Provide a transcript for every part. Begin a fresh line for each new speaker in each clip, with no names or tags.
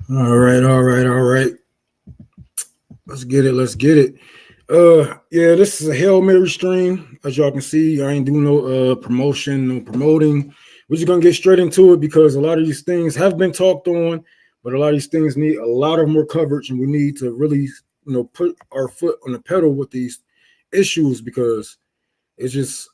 All right, all right, all right. Let's get it. Let's get it. Yeah, this is a Hail Mary stream. As y'all can see, I ain't doing no promotion, no promoting. We're just gonna get straight into it because a lot of these things have been talked on, but a lot of these things need a lot of more coverage, and we need to really, put our foot on the pedal with these issues because it's just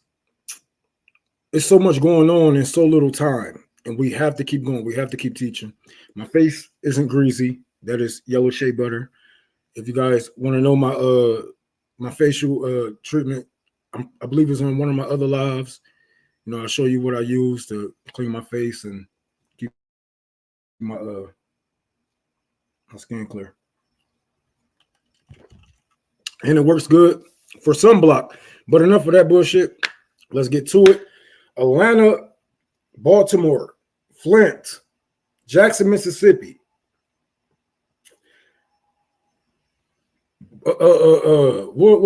it's so much going on in so little time, and we have to keep going. We have to keep teaching. My face isn't greasy. That is yellow shea butter. If you guys want to know my facial treatment, I believe it's on one of my other lives. I'll show you what I use to clean my face and keep my skin clear. And it works good for sunblock. But enough of that bullshit. Let's get to it. Atlanta, Baltimore, Flint, Jackson, Mississippi. What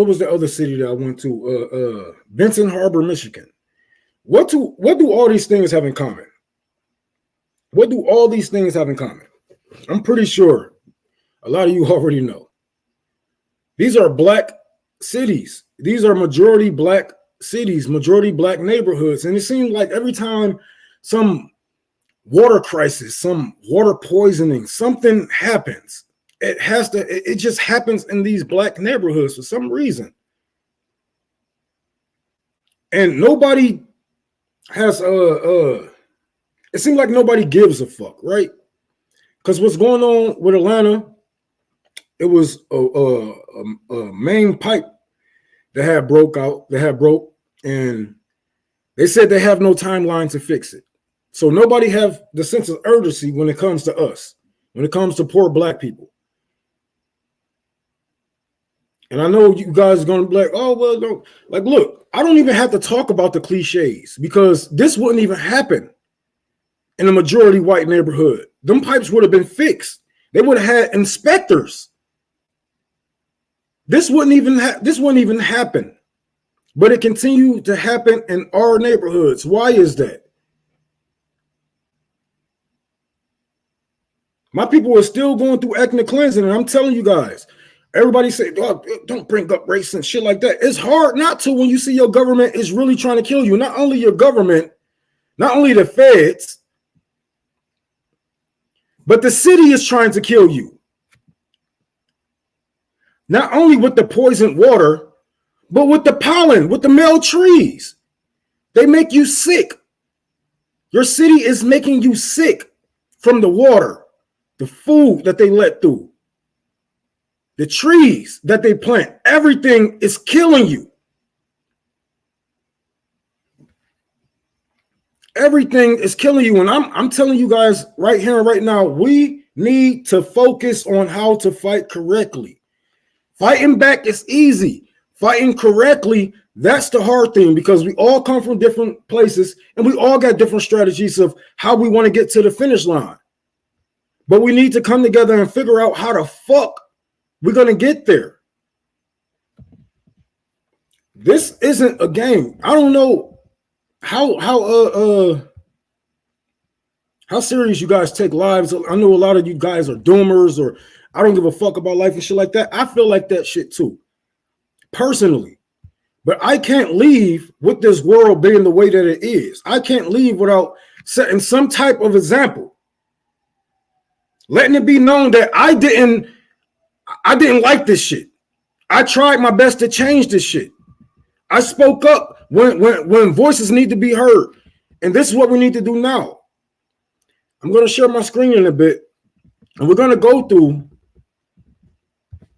was the other city that I went to? Benton Harbor, Michigan. What do all these things have in common? What do all these things have in common? I'm pretty sure a lot of you already know. These are black cities. These are majority black cities, majority black neighborhoods. And it seems like every time some water crisis, some water poisoning, something happens, it just happens in these black neighborhoods for some reason. And nobody has it seems like nobody gives a fuck, right? Because what's going on with Atlanta, it was a main pipe that had broke, and they said they have no timeline to fix it. So nobody have the sense of urgency when it comes to us, when it comes to poor black people. And I know you guys are going to be like, oh, well, no. Like, look, I don't even have to talk about the cliches because this wouldn't even happen in a majority white neighborhood. Them pipes would have been fixed. They would have had inspectors. This wouldn't even happen. But it continued to happen in our neighborhoods. Why is that? My people are still going through ethnic cleansing, and I'm telling you guys, everybody say, oh, don't bring up race and shit like that. It's hard not to when you see your government is really trying to kill you. Not only your government, not only the feds, but the city is trying to kill you. Not only with the poisoned water, but with the pollen, with the male trees. They make you sick. Your city is making you sick from the water, the food that they let through, the trees that they plant. Everything is killing you. Everything is killing you. And I'm telling you guys right here and right now, we need to focus on how to fight correctly. Fighting back is easy. Fighting correctly, that's the hard thing because we all come from different places and we all got different strategies of how we want to get to the finish line. But we need to come together and figure out how the fuck we're going to get there. This isn't a game. I don't know how serious you guys take lives. I know a lot of you guys are doomers or I don't give a fuck about life and shit like that. I feel like that shit too, personally. But I can't leave with this world being the way that it is. I can't leave without setting some type of example. Letting it be known that I didn't like this shit. I tried my best to change this shit. I spoke up when voices need to be heard. And this is what we need to do now. I'm going to share my screen in a bit. And we're going to go through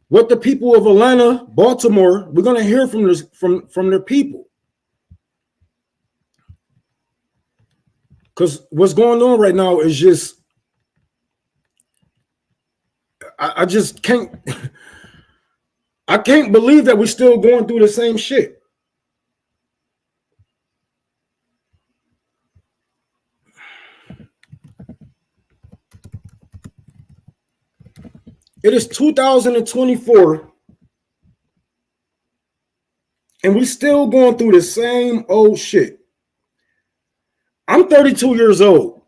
what the people of Atlanta, Baltimore, we're going to hear from their people. Because what's going on right now is just, I just can't, I can't believe that we're still going through the same shit. It is 2024, and we're still going through the same old shit. I'm 32 years old.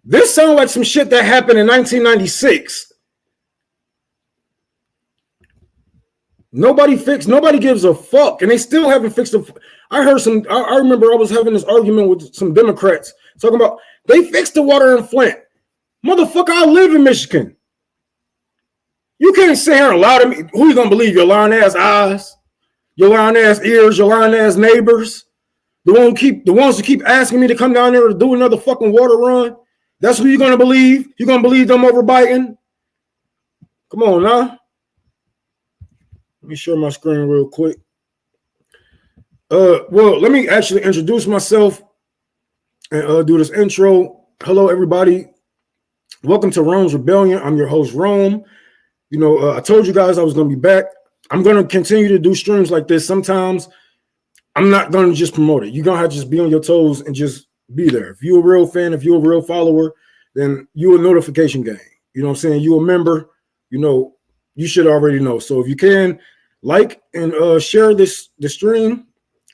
This sounds like some shit that happened in 1996. Nobody gives a fuck, and they still haven't fixed it. I remember I was having this argument with some Democrats talking about they fixed the water in Flint. Motherfucker, I live in Michigan. You can't sit here and lie to me. Who you gonna believe? Your lying ass eyes, your lying ass ears, your lying ass neighbors, the ones who keep asking me to come down there to do another fucking water run. That's who you're gonna believe. You're gonna believe them over Biden. Come on now. Let me share my screen real quick. Well, let me actually introduce myself and do this intro. Hello, everybody. Welcome to Rome's Rebellion. I'm your host, Rome. You know, I told you guys I was going to be back. I'm going to continue to do streams like this. Sometimes I'm not going to just promote it. You're going to have to just be on your toes and just be there. If you're a real fan, if you're a real follower, then you're a notification gang. You know what I'm saying? You're a member, you know, you should already know. So if you can, like and share the stream,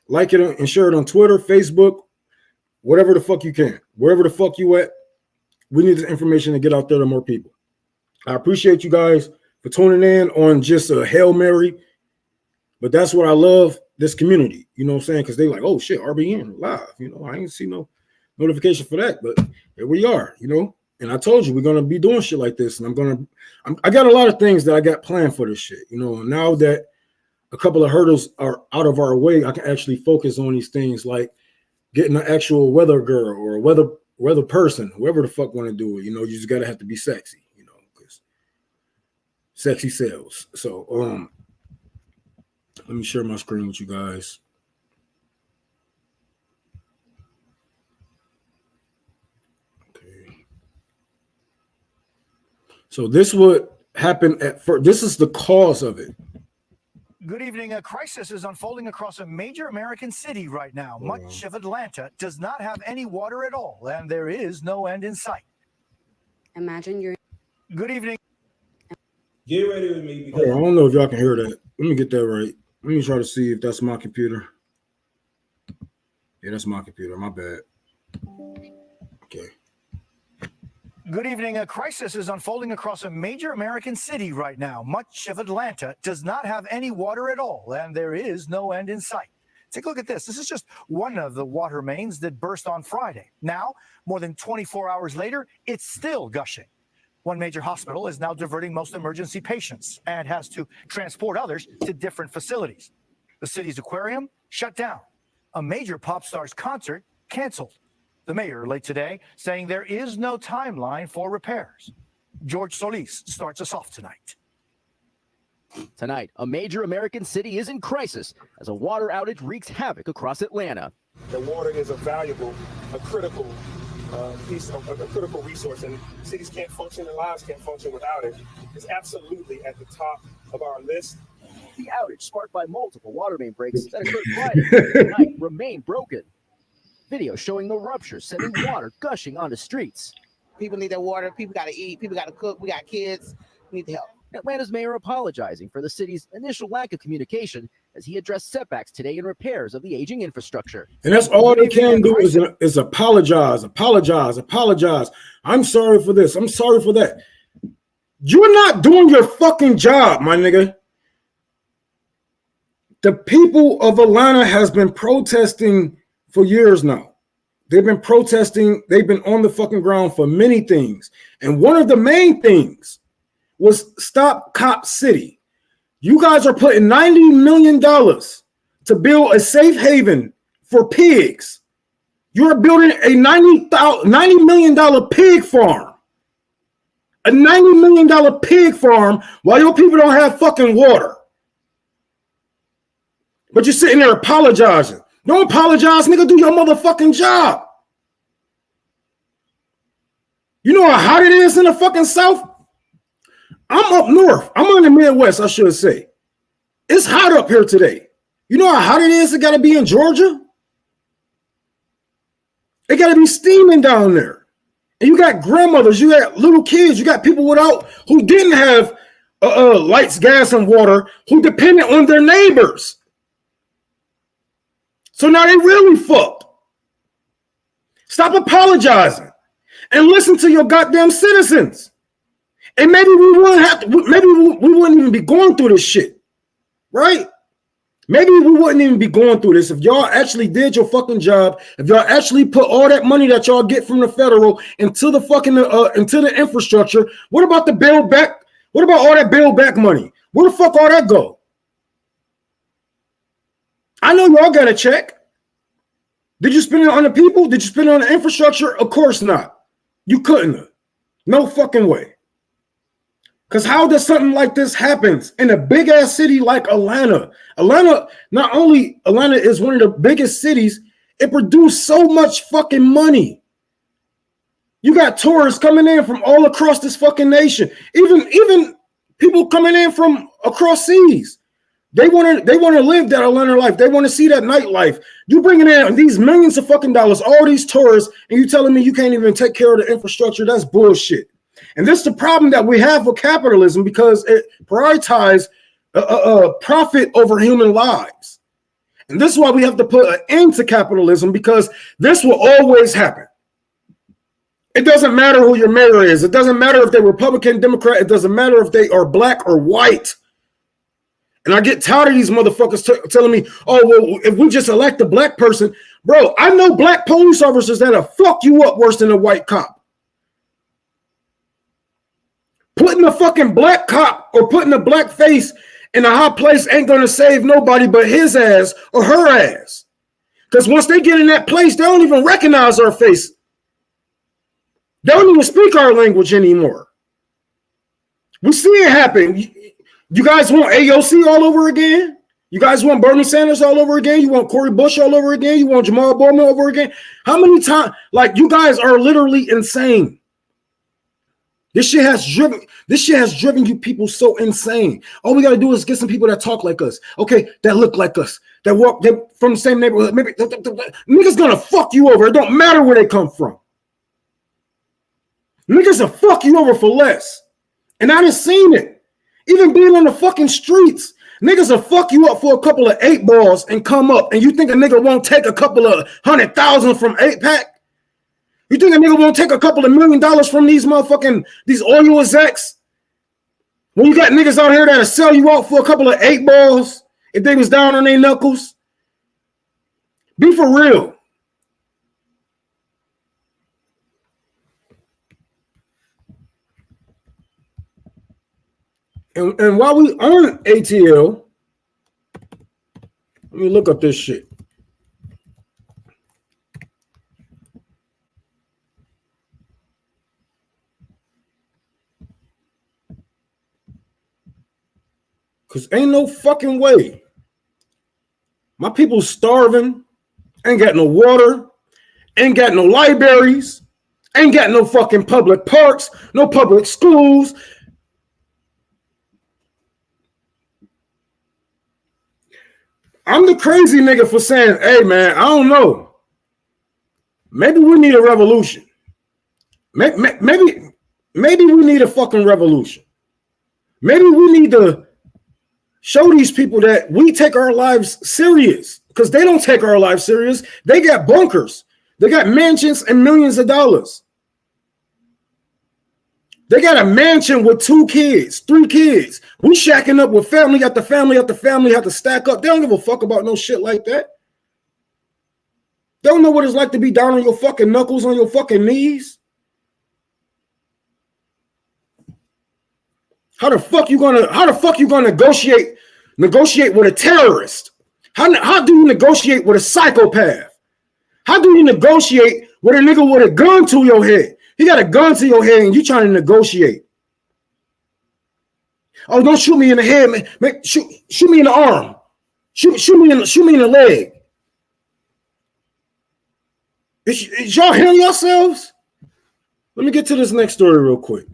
like it and share it on Twitter, Facebook, whatever the fuck you can. Wherever the fuck you at, we need this information to get out there to more people. I appreciate you guys for tuning in on just a Hail Mary. But that's what I love, this community. You know what I'm saying? Because they like, oh shit, RBN live. You know, I ain't see no notification for that. But here we are, you know. And I told you we're gonna be doing shit like this. And I got a lot of things that I got planned for this shit. You know, and now that a couple of hurdles are out of our way, I can actually focus on these things like getting an actual weather girl or a weather person, whoever the fuck want to do it. You know, you just gotta have to be sexy, you know, because sexy sells. So let me share my screen with you guys. Okay. So this would happen at first. This is the cause of it.
Good evening. A crisis is unfolding across a major American city right now. Much of Atlanta does not have any water at all, and there is no end in sight.
Imagine you're...
Good evening.
Get ready with me. Because
I don't know if y'all can hear that. Let me get that right. Let me try to see if that's my computer. Yeah, that's my computer. My bad. Okay.
Good evening. A crisis is unfolding across a major American city right now. Much of Atlanta does not have any water at all, and there is no end in sight. Take a look at this. This is just one of the water mains that burst on Friday. Now, more than 24 hours later, it's still gushing. One major hospital is now diverting most emergency patients and has to transport others to different facilities. The city's aquarium shut down. A major pop star's concert canceled. The mayor late today saying there is no timeline for repairs. George Solis starts us off tonight.
Tonight, a major American city is in crisis as a water outage wreaks havoc across Atlanta.
The water is a valuable, a critical piece of a critical resource, and cities can't function, their lives can't function without it. It's absolutely at the top of our list.
The outage, sparked by multiple water main breaks that occurred Friday night, remained broken. Video showing the rupture, sending water gushing onto streets.
People need their water. People got to eat. People got to cook. We got kids. We need the help.
Atlanta's mayor apologizing for the city's initial lack of communication as he addressed setbacks today in repairs of the aging infrastructure.
And that's all they can do is apologize. I'm sorry for this. I'm sorry for that. You're not doing your fucking job, my nigga. The people of Atlanta has been protesting for years now. They've been protesting. They've been on the fucking ground for many things. And one of the main things was Stop Cop City. You guys are putting $90 million to build a safe haven for pigs. You're building a $90 million pig farm. A $90 million pig farm while your people don't have fucking water. But you're sitting there apologizing. Don't apologize, nigga. Do your motherfucking job. You know how hot it is in the fucking South? I'm up north. I'm in the Midwest, I should say. It's hot up here today. You know how hot it is? It got to be in Georgia. It got to be steaming down there. And you got grandmothers, you got little kids, you got people who didn't have lights, gas, and water, who depended on their neighbors. So now they really fucked. Stop apologizing and listen to your goddamn citizens. And maybe we wouldn't have to, maybe we wouldn't even be going through this shit, right? Maybe we wouldn't even be going through this if y'all actually did your fucking job. If y'all actually put all that money that y'all get from the federal into the fucking into the infrastructure. What about the build back? What about all that build back money? Where the fuck all that go? I know y'all got a check. Did you spend it on the people? Did you spend it on the infrastructure? Of course not. You couldn't have. No fucking way. Because how does something like this happen in a big ass city like Atlanta? Atlanta, not only Atlanta is one of the biggest cities, it produced so much fucking money. You got tourists coming in from all across this fucking nation. Even people coming in from across seas. They want to live that Atlanta life. They want to see that nightlife. You bringing in these millions of fucking dollars, all these tourists, and you telling me you can't even take care of the infrastructure? That's bullshit. And this is the problem that we have with capitalism, because it prioritizes profit over human lives. And this is why we have to put an end to capitalism, because this will always happen. It doesn't matter who your mayor is. It doesn't matter if they're Republican, Democrat. It doesn't matter if they are black or white. And I get tired of these motherfuckers telling me, oh, well, if we just elect a black person. Bro, I know black police officers that'll fuck you up worse than a white cop. Putting a fucking black cop or putting a black face in a hot place ain't going to save nobody but his ass or her ass. Because once they get in that place, they don't even recognize our face. They don't even speak our language anymore. We see it happen. You guys want AOC all over again? You guys want Bernie Sanders all over again? You want Cory Bush all over again? You want Jamal Bowman over again? How many times? Like, you guys are literally insane. This shit has driven you people so insane. All we got to do is get some people that talk like us. Okay, that look like us. That walk from the same neighborhood. Maybe niggas gonna fuck you over. It don't matter where they come from. Niggas will fuck you over for less. And I done seen it. Even being on the fucking streets. Niggas will fuck you up for a couple of 8 balls and come up. And you think a nigga won't take a couple of 100,000 from 8-pack? You think a nigga won't take a couple of $1 million from these oil execs? When you got niggas out here that'll sell you out for a couple of 8 balls if they was down on their knuckles? Be for real. And while we on ATL, let me look up this shit. Because ain't no fucking way. My people starving, ain't got no water, ain't got no libraries, ain't got no fucking public parks, no public schools. I'm the crazy nigga for saying, hey, man, I don't know. Maybe we need a revolution. Maybe we need a fucking revolution. Maybe we need to show these people that we take our lives serious, because they don't take our lives serious. They got bunkers. They got mansions and millions of dollars. They got a mansion with 2 kids, 3 kids. We shacking up with family after family after family, have to stack up. They don't give a fuck about no shit like that. They don't know what it's like to be down on your fucking knuckles, on your fucking knees. How the fuck you gonna negotiate with a terrorist? How do you negotiate with a psychopath? How do you negotiate with a nigga with a gun to your head? He got a gun to your head and you trying to negotiate. Oh, don't shoot me in the head, man. Shoot me in the arm. Shoot me in the leg. Is y'all hearing yourselves? Let me get to this next story real quick.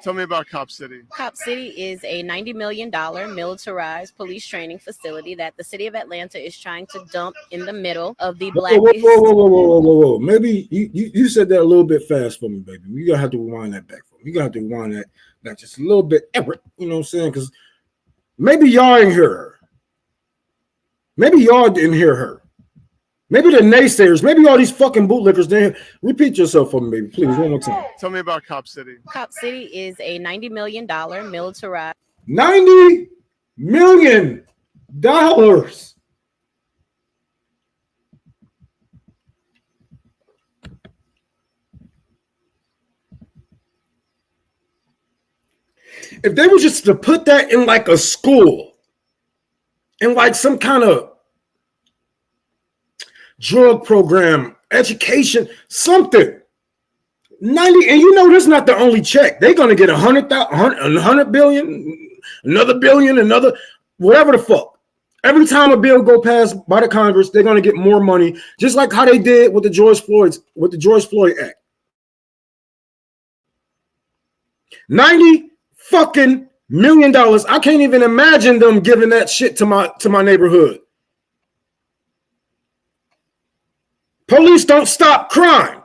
Tell me about Cop City.
Cop City is a $90 million militarized police training facility that the city of Atlanta is trying to dump in the middle of the blackest.
Whoa. Maybe you said that a little bit fast for me, baby. You're going to have to rewind that back for me. You got to rewind that just a little bit. You know what I'm saying? Because maybe y'all didn't hear her. Maybe y'all didn't hear her. Maybe the naysayers, maybe all these fucking bootlickers didn't. Repeat yourself for me, baby, please, one more time.
Tell me about Cop City.
Cop City is a $90 million militarized.
$90 million. If they were just to put that in like a school, in like some kind of drug program, education, something. 90, and you know this is not the only check. They're gonna get 100 billion, another billion, another whatever the fuck. Every time a bill go past by the Congress, they're gonna get more money, just like how they did with the George Floyd Act. 90 fucking $million. I can't even imagine them giving that shit to my neighborhood. Police don't stop crime.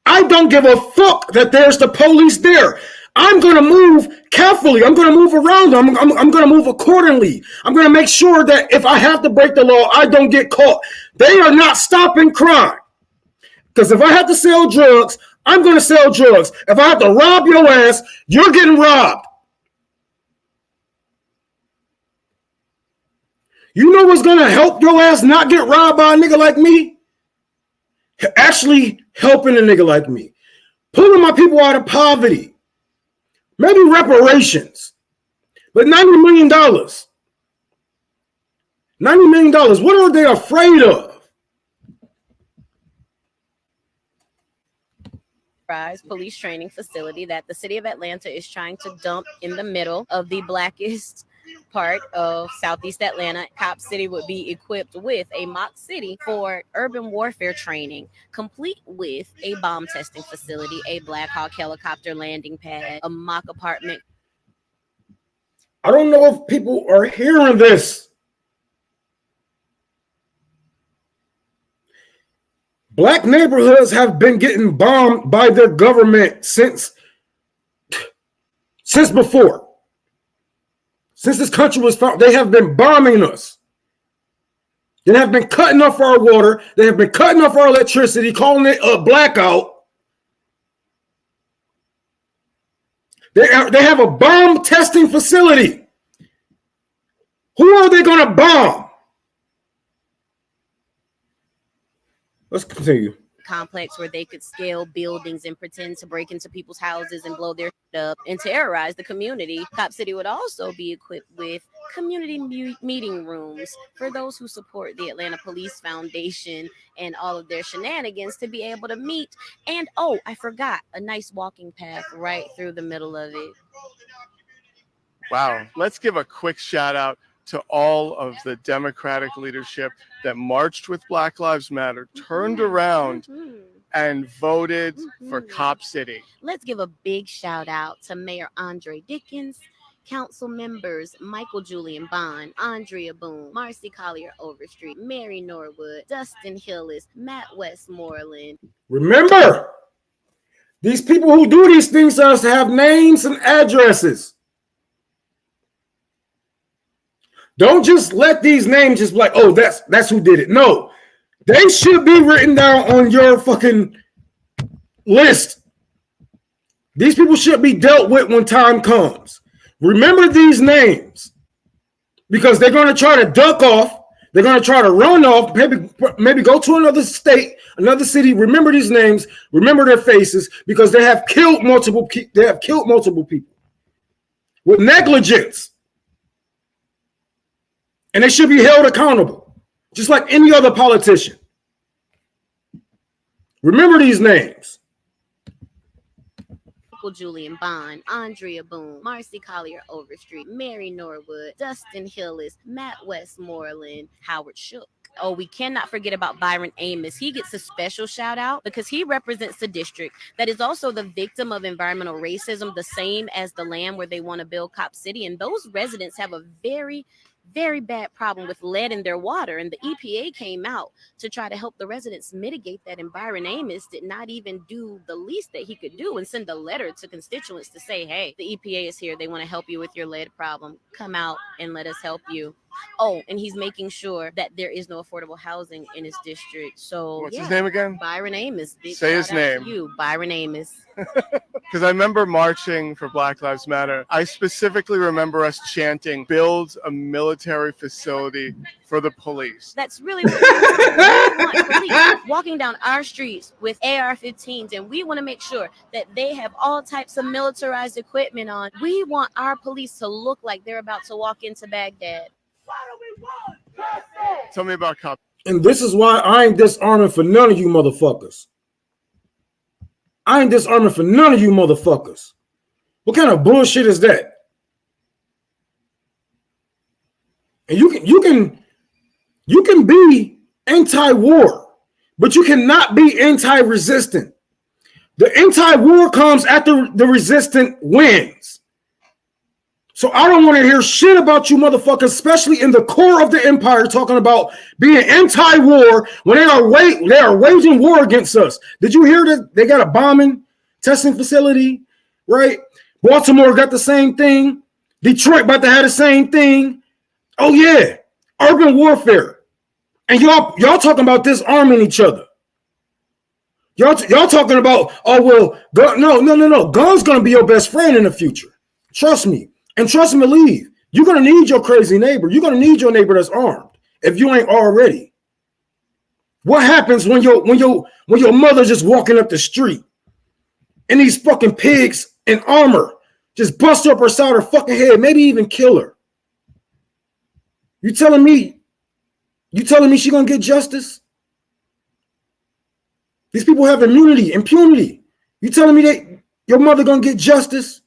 I don't give a fuck that there's the police there. I'm going to move carefully. I'm going to move around. I'm going to move accordingly. I'm going to make sure that if I have to break the law, I don't get caught. They are not stopping crime. Because if I have to sell drugs, I'm going to sell drugs. If I have to rob your ass, you're getting robbed. You know what's going to help your ass not get robbed by a nigga like me? Actually helping a nigga like me. Pulling my people out of poverty. Maybe reparations. But $90 million. $90 million. What are they afraid of?
Police training facility that the city of Atlanta is trying to dump in the middle of the blackest part of Southeast Atlanta. Cop City would be equipped with a mock city for urban warfare training, complete with a bomb testing facility, a Black Hawk helicopter landing pad, a mock apartment.
I don't know if people are hearing this. Black neighborhoods have been getting bombed by their government since before. Since this country was founded, they have been bombing us. They have been cutting off our water. They have been cutting off our electricity, calling it a blackout. They have a bomb testing facility. Who are they going to bomb? Let's continue.
Complex where they could scale buildings and pretend to break into people's houses and blow their shit up and terrorize the community. Cop City would also be equipped with community meeting rooms for those who support the Atlanta Police Foundation and all of their shenanigans to be able to meet. And oh, I forgot, a nice walking path right through the middle of it.
Wow. Let's give a quick shout out to all of the Democratic leadership that marched with Black Lives Matter, turned around and voted for Cop City.
Let's give a big shout out to Mayor Andre Dickens, council members Michael Julian Bond, Andrea Boone, Marcy Collier Overstreet, Mary Norwood, Dustin Hillis, Matt Westmoreland.
Remember, these people who do these things to us have names and addresses. Don't just let these names just be like, oh, that's who did it. No, they should be written down on your fucking list. These people should be dealt with when time comes. Remember these names because they're going to try to duck off. They're going to try to run off, maybe go to another state, another city. Remember these names. Remember their faces because they have killed multiple people. They have killed multiple people with negligence. And they should be held accountable, just like any other politician. Remember these names.
Julian Bond, Andrea Boone, Marcy Collier Overstreet, Mary Norwood, Dustin Hillis, Matt Westmoreland, Howard Shook. Oh, we cannot forget about Byron Amos. He gets a special shout out because he represents the district that is also the victim of environmental racism, the same as the land where they want to build Cop City. And those residents have a very very bad problem with lead in their water, and the EPA came out to try to help the residents mitigate that, and Byron Amos did not even do the least that he could do and send a letter to constituents to say, hey, the EPA is here, they want to help you with your lead problem, come out and let us help you. Oh, and he's making sure that there is no affordable housing in his district. So
What's his name again?
Byron Amos. Big
Say his
shout out to
name.
you, Byron Amos.
Because I remember marching for Black Lives Matter. I specifically remember us chanting, build a military facility for the police.
That's really what we want. Police walking down our streets with AR-15s, and we want to make sure that they have all types of militarized equipment on. We want our police to look like they're about to walk into Baghdad.
Tell me about cops.
And this is why I ain't disarming for none of you motherfuckers. I ain't disarming for none of you motherfuckers. What kind of bullshit is that? And you can be anti-war, but you cannot be anti-resistant. The anti-war comes after the resistant wins. So I don't want to hear shit about you motherfuckers, especially in the core of the empire, talking about being anti-war when they are waging war against us. Did you hear that they got a bombing testing facility, right? Baltimore got the same thing. Detroit about to have the same thing. Oh yeah, urban warfare. And y'all talking about disarming each other. Y'all talking about, oh well, no. Gun's gonna be your best friend in the future. Trust me. And trust me, believe, you're going to need your crazy neighbor. You're going to need your neighbor that's armed if you ain't already. What happens when your mother just walking up the street and these fucking pigs in armor just bust up her side of her fucking head, maybe even kill her? You telling me she going to get justice? These people have impunity. You telling me that your mother going to get justice?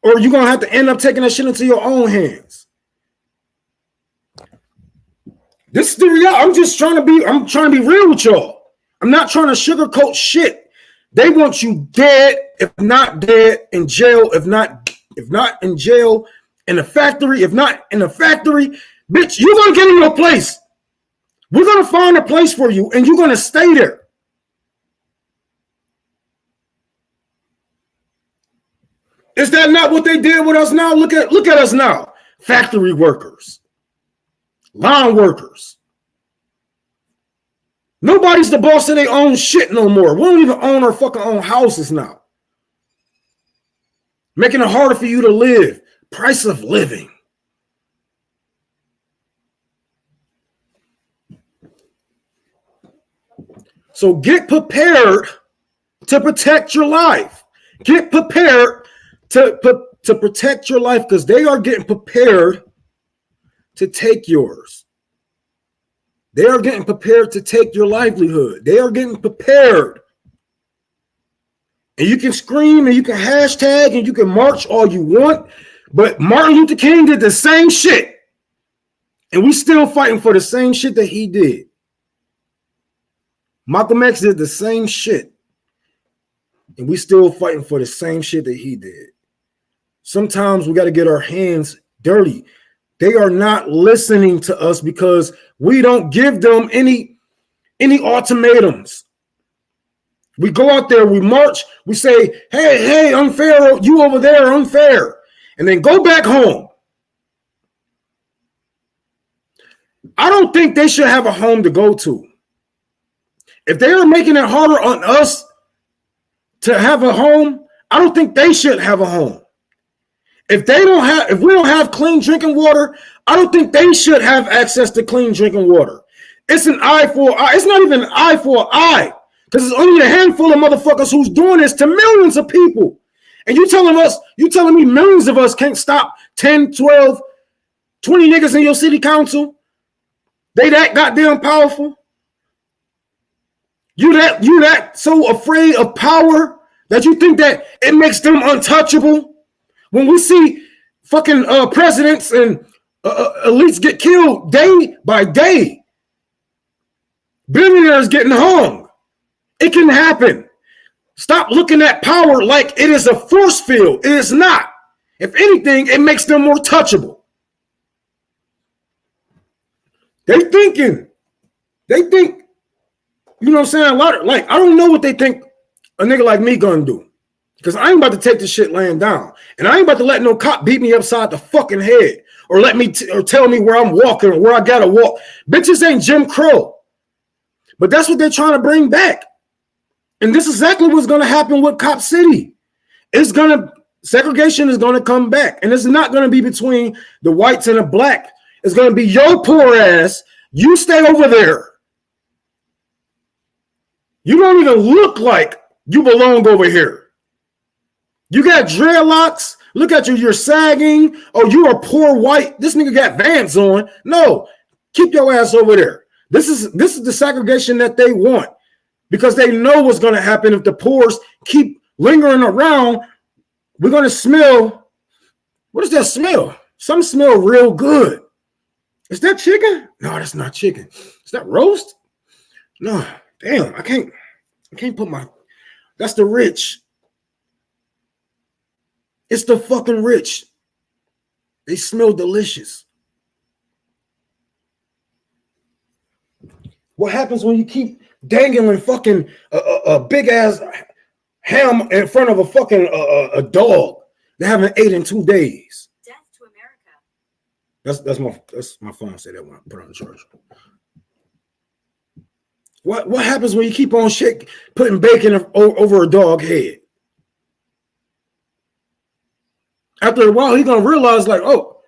Or you're going to have to end up taking that shit into your own hands. This is the reality. I'm trying to be real with y'all. I'm not trying to sugarcoat shit. They want you dead, if not dead, in jail, if not in jail, in a factory, if not in a factory. Bitch, you're going to get in your place. We're going to find a place for you, and you're going to stay there. Is that not what they did with us now? Look at us now. Factory workers, line workers. Nobody's the boss of their own shit no more. We don't even own our fucking own houses now. Making it harder for you to live. Price of living. So get prepared to protect your life. Get prepared to protect your life, because they are getting prepared to take yours. They are getting prepared to take your livelihood. They are getting prepared. And you can scream and you can hashtag and you can march all you want, but Martin Luther King did the same shit. And we still fighting for the same shit that he did. Malcolm X did the same shit. And we still fighting for the same shit that he did. Sometimes we got to get our hands dirty. They are not listening to us because we don't give them any ultimatums. We go out there, we march, we say, hey, unfair, you over there, unfair. And then go back home. I don't think they should have a home to go to. If they are making it harder on us to have a home, I don't think they should have a home. If we don't have clean drinking water, I don't think they should have access to clean drinking water. It's an eye for an eye. It's not even an eye for an eye, because it's only a handful of motherfuckers who's doing this to millions of people. And you telling me millions of us can't stop 10, 12, 20 niggas in your city council? They that goddamn powerful? You that so afraid of power that you think that it makes them untouchable? When we see fucking presidents and elites get killed day by day, billionaires getting hung, it can happen. Stop looking at power like it is a force field. It is not. If anything, it makes them more touchable. They think, you know what I'm saying? A lot of, like, I don't know what they think a nigga like me gonna do. Because I ain't about to take this shit laying down. And I ain't about to let no cop beat me upside the fucking head or let me or tell me where I'm walking or where I gotta walk. Bitches ain't Jim Crow. But that's what they're trying to bring back. And this is exactly what's gonna happen with Cop City. Segregation is gonna come back. And it's not gonna be between the whites and the black. It's gonna be your poor ass. You stay over there. You don't even look like you belong over here. You got dreadlocks. Look at you. You're sagging. Oh, you are poor white. This nigga got Vans on. No, keep your ass over there. This is the segregation that they want because they know what's going to happen if the poors keep lingering around. We're going to smell. What does that smell? Some smell real good. Is that chicken? No, that's not chicken. Is that roast? No, damn. I can't put my. That's the rich. It's the fucking rich. They smell delicious. What happens when you keep dangling fucking a big ass ham in front of a fucking a dog they haven't ate in 2 days? Death to America. That's my phone. Say that when I put on the charger. What happens when you keep on putting bacon over a dog head? After a while, he's gonna realize, like, oh,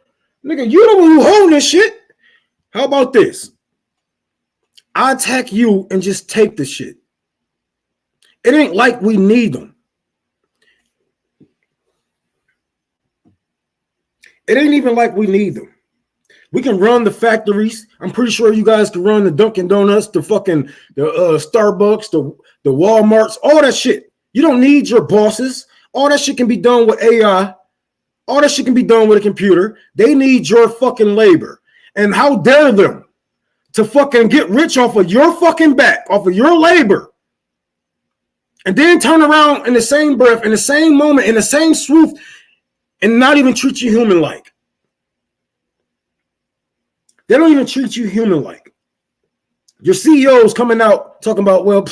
nigga, you the one who holding this shit. How about this? I attack you and just take the shit. It ain't like we need them. It ain't even like we need them. We can run the factories. I'm pretty sure you guys can run the Dunkin' Donuts, the Starbucks, the Walmarts, all that shit. You don't need your bosses. All that shit can be done with AI. All that shit can be done with a computer. They need your fucking labor. And how dare them to fucking get rich off of your fucking back, off of your labor, and then turn around in the same breath, in the same moment, in the same swoop, and not even treat you human-like. They don't even treat you human-like. Your CEO's coming out talking about, well,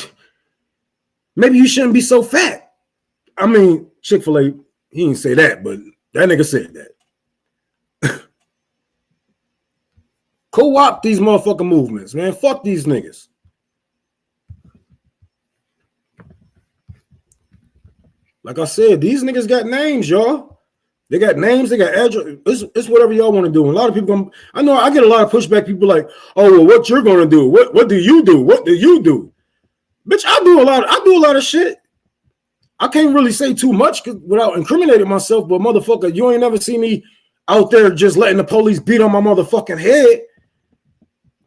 maybe you shouldn't be so fat. I mean, Chick-fil-A, he didn't say that, but that nigga said that. Co-opt these motherfucking movements, man. Fuck these niggas. Like I said, these niggas got names, y'all. They got names, they got address. It's whatever y'all want to do. And a lot of people, I know I get a lot of pushback. People like, oh, well, what you're gonna do? What do you do? What do you do? Bitch, I do a lot of shit. I can't really say too much without incriminating myself, but motherfucker, you ain't never see me out there just letting the police beat on my motherfucking head.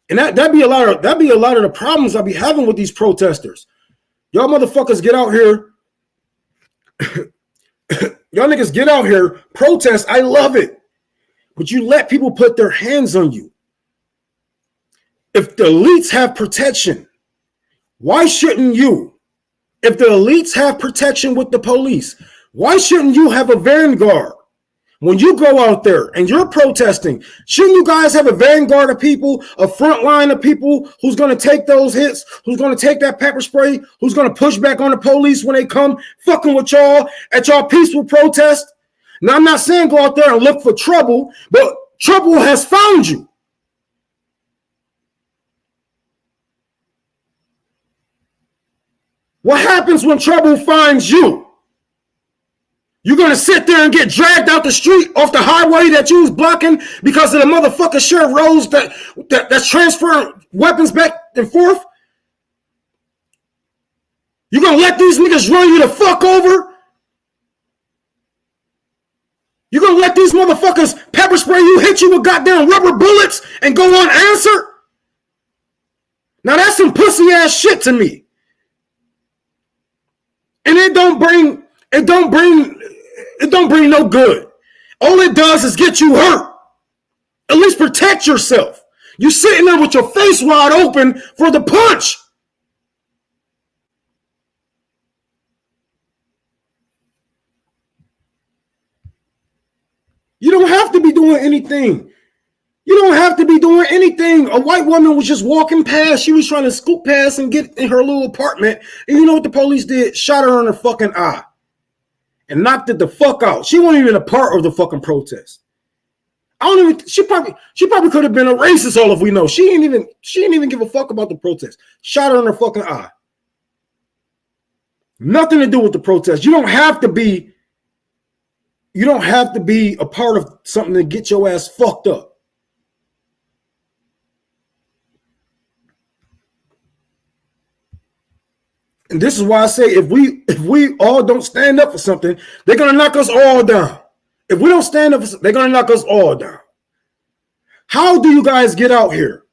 And that'd be a lot of the problems I be having with these protesters. Y'all motherfuckers get out here. Y'all niggas get out here, protest. I love it. But you let people put their hands on you. If the elites have protection, why shouldn't you? If the elites have protection with the police, why shouldn't you have a vanguard? When you go out there and you're protesting, shouldn't you guys have a vanguard of people, a front line of people who's going to take those hits, who's going to take that pepper spray, who's going to push back on the police when they come fucking with y'all at y'all peaceful protest? Now, I'm not saying go out there and look for trouble, but trouble has found you. What happens when trouble finds you? You're going to sit there and get dragged out the street off the highway that you was blocking because of the motherfucking sheriff roads that's transferring weapons back and forth? You're going to let these niggas run you the fuck over? You're going to let these motherfuckers pepper spray you, hit you with goddamn rubber bullets and go unanswered? Now that's some pussy ass shit to me. And it don't bring no good. All it does is get you hurt. At least protect yourself. You sitting there with your face wide open for the punch. You don't have to be doing anything. You don't have to be doing anything. A white woman was just walking past. She was trying to scoop past and get in her little apartment. And you know what the police did? Shot her in her fucking eye and knocked it the fuck out. She wasn't even a part of the fucking protest. She probably could have been a racist, all if we know. She didn't even give a fuck about the protest. Shot her in her fucking eye. Nothing to do with the protest. You don't have to be a part of something to get your ass fucked up. And this is why I say if we all don't stand up for something, they're gonna knock us all down. If we don't stand up, they're gonna knock us all down. How do you guys get out here?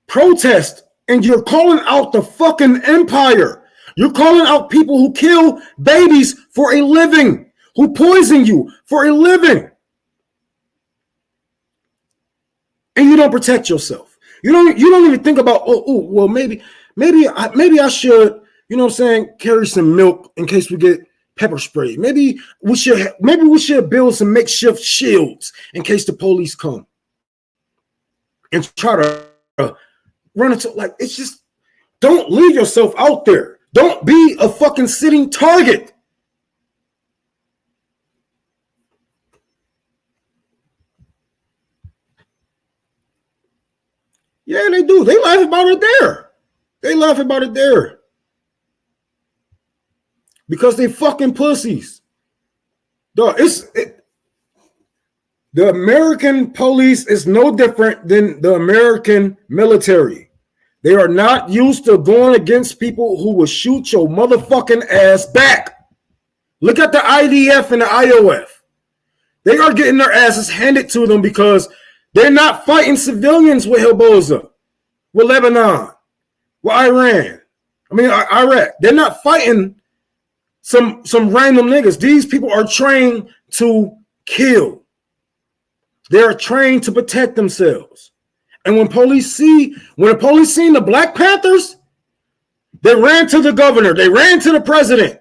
Protest, and you're calling out the fucking empire. You're calling out people who kill babies for a living, who poison you for a living. And you don't protect yourself. You don't even think about, well, maybe I should, you know what I'm saying, carry some milk in case we get pepper spray. Maybe we should build some makeshift shields in case the police come and try to run into, like, it's just, don't leave yourself out there. Don't be a fucking sitting target. Yeah, they do. They laugh about it there. They laugh about it there. Because they fucking pussies. The American police is no different than the American military. They are not used to going against people who will shoot your motherfucking ass back. Look at the IDF and the IOF. They are getting their asses handed to them because they're not fighting civilians with Hezbollah, with Lebanon, with Iran. Iraq. They're not fighting some random niggas. These people are trained to kill. They're trained to protect themselves. And when the police seen the Black Panthers, they ran to the governor. They ran to the president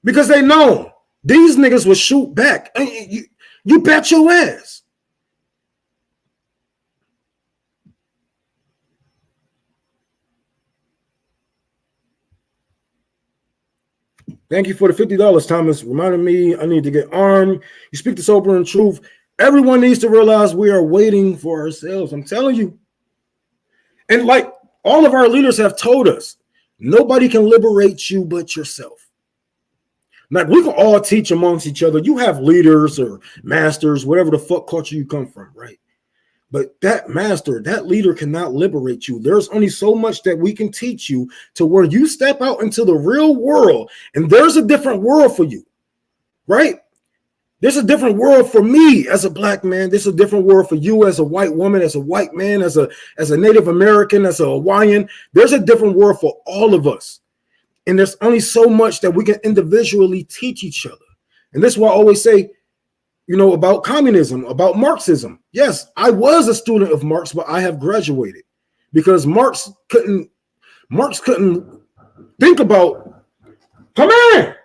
because they know these niggas will shoot back. And you bet your ass. Thank you for the $50, Thomas. Reminding me I need to get armed. You speak the sober and truth. Everyone needs to realize we are waiting for ourselves. I'm telling you. And like all of our leaders have told us, nobody can liberate you but yourself. Like, we can all teach amongst each other. You have leaders or masters, whatever the fuck culture you come from, right? But that master, that leader cannot liberate you. There's only so much that we can teach you to where you step out into the real world, and there's a different world for you, right? There's a different world for me as a Black man. There's a different world for you as a white woman, as a white man, as a Native American, as a Hawaiian. There's a different world for all of us. And there's only so much that we can individually teach each other. And this is why I always say, you know, about communism, about Marxism. Yes, I was a student of Marx, but I have graduated because Marx couldn't think about, come in.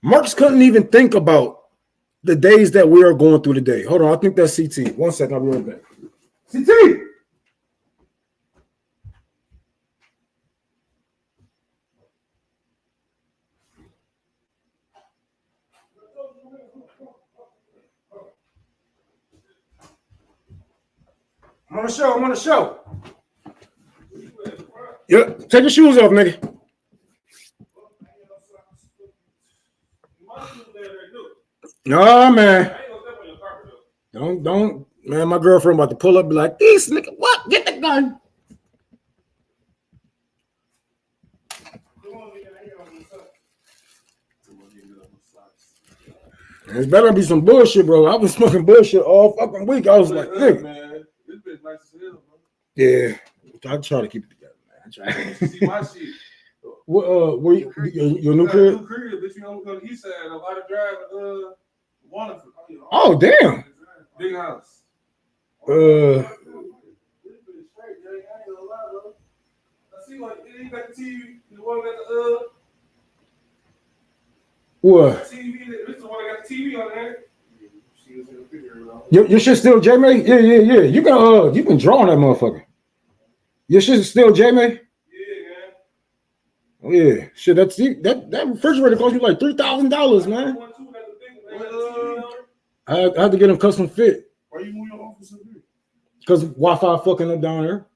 Marx couldn't even think about the days that we are going through today. Hold on, I think that's CT. 1 second, I'll be right back. CT! I'm on the show. Yep, take your shoes off, nigga. No, man. Don't, man. My girlfriend about to pull up, be like, "This nigga, what? Get the gun." There's better be some bullshit, bro. I've been smoking bullshit all fucking week. I was like, "Nigga,
man, this bitch nice as hell, bro."
Yeah, I try to keep it together, man. I try.
See my shit.
Where your new crib?
New crib, bitch. You know, we go to the east side. A lot of drive. Wonderful.
Oh, damn.
Big house.
I
see, like, you got the TV, the one got the
What?
TV, this is the one that got the TV on there.
Your shit still J-May? Yeah. You can draw on that motherfucker. Your shit is still J-May? Yeah, shit. That refrigerator cost me like $3,000, man. I had to get him custom fit.
Why you move your office up here?
Because Wi-Fi fucking up down there.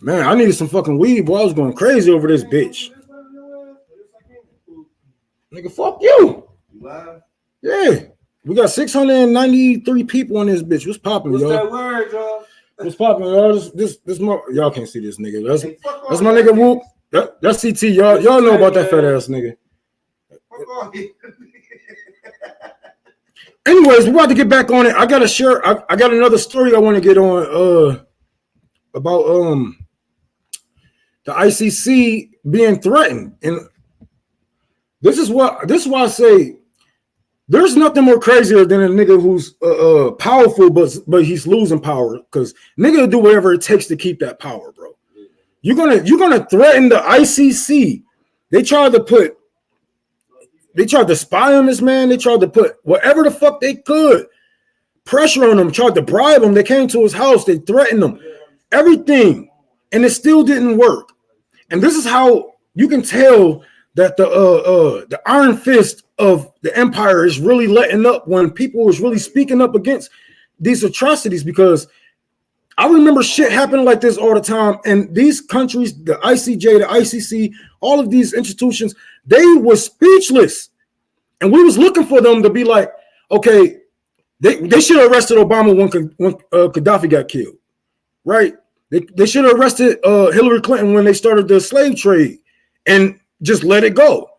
Man, I needed some fucking weed, boy. I was going crazy over this bitch. Nigga, fuck you. Yeah. We got 693 people on this bitch. What's popping, y'all?
What's that word, y'all?
What's popping, y'all? This more, y'all can't see this nigga. That's my nigga Whoop. That's CT. Y'all know about that fat ass nigga. Anyways, we're about to get back on it. I gotta share. I got another story I want to get on about the ICC being threatened, and this is why I say there's nothing more crazier than a nigga who's powerful, but he's losing power, because nigga will do whatever it takes to keep that power, bro. You're gonna threaten the ICC. They tried to spy on this man. They tried to put whatever the fuck they could, pressure on him, tried to bribe him. They came to his house. They threatened him, everything, and it still didn't work. And this is how you can tell that the iron fist of the empire is really letting up when people is really speaking up against these atrocities, because I remember shit happening like this all the time. And these countries, the ICJ, the ICC, all of these institutions, they were speechless. And we was looking for them to be like, okay, they should have arrested Obama when Gaddafi got killed, right? They should have arrested Hillary Clinton when they started the slave trade and just let it go.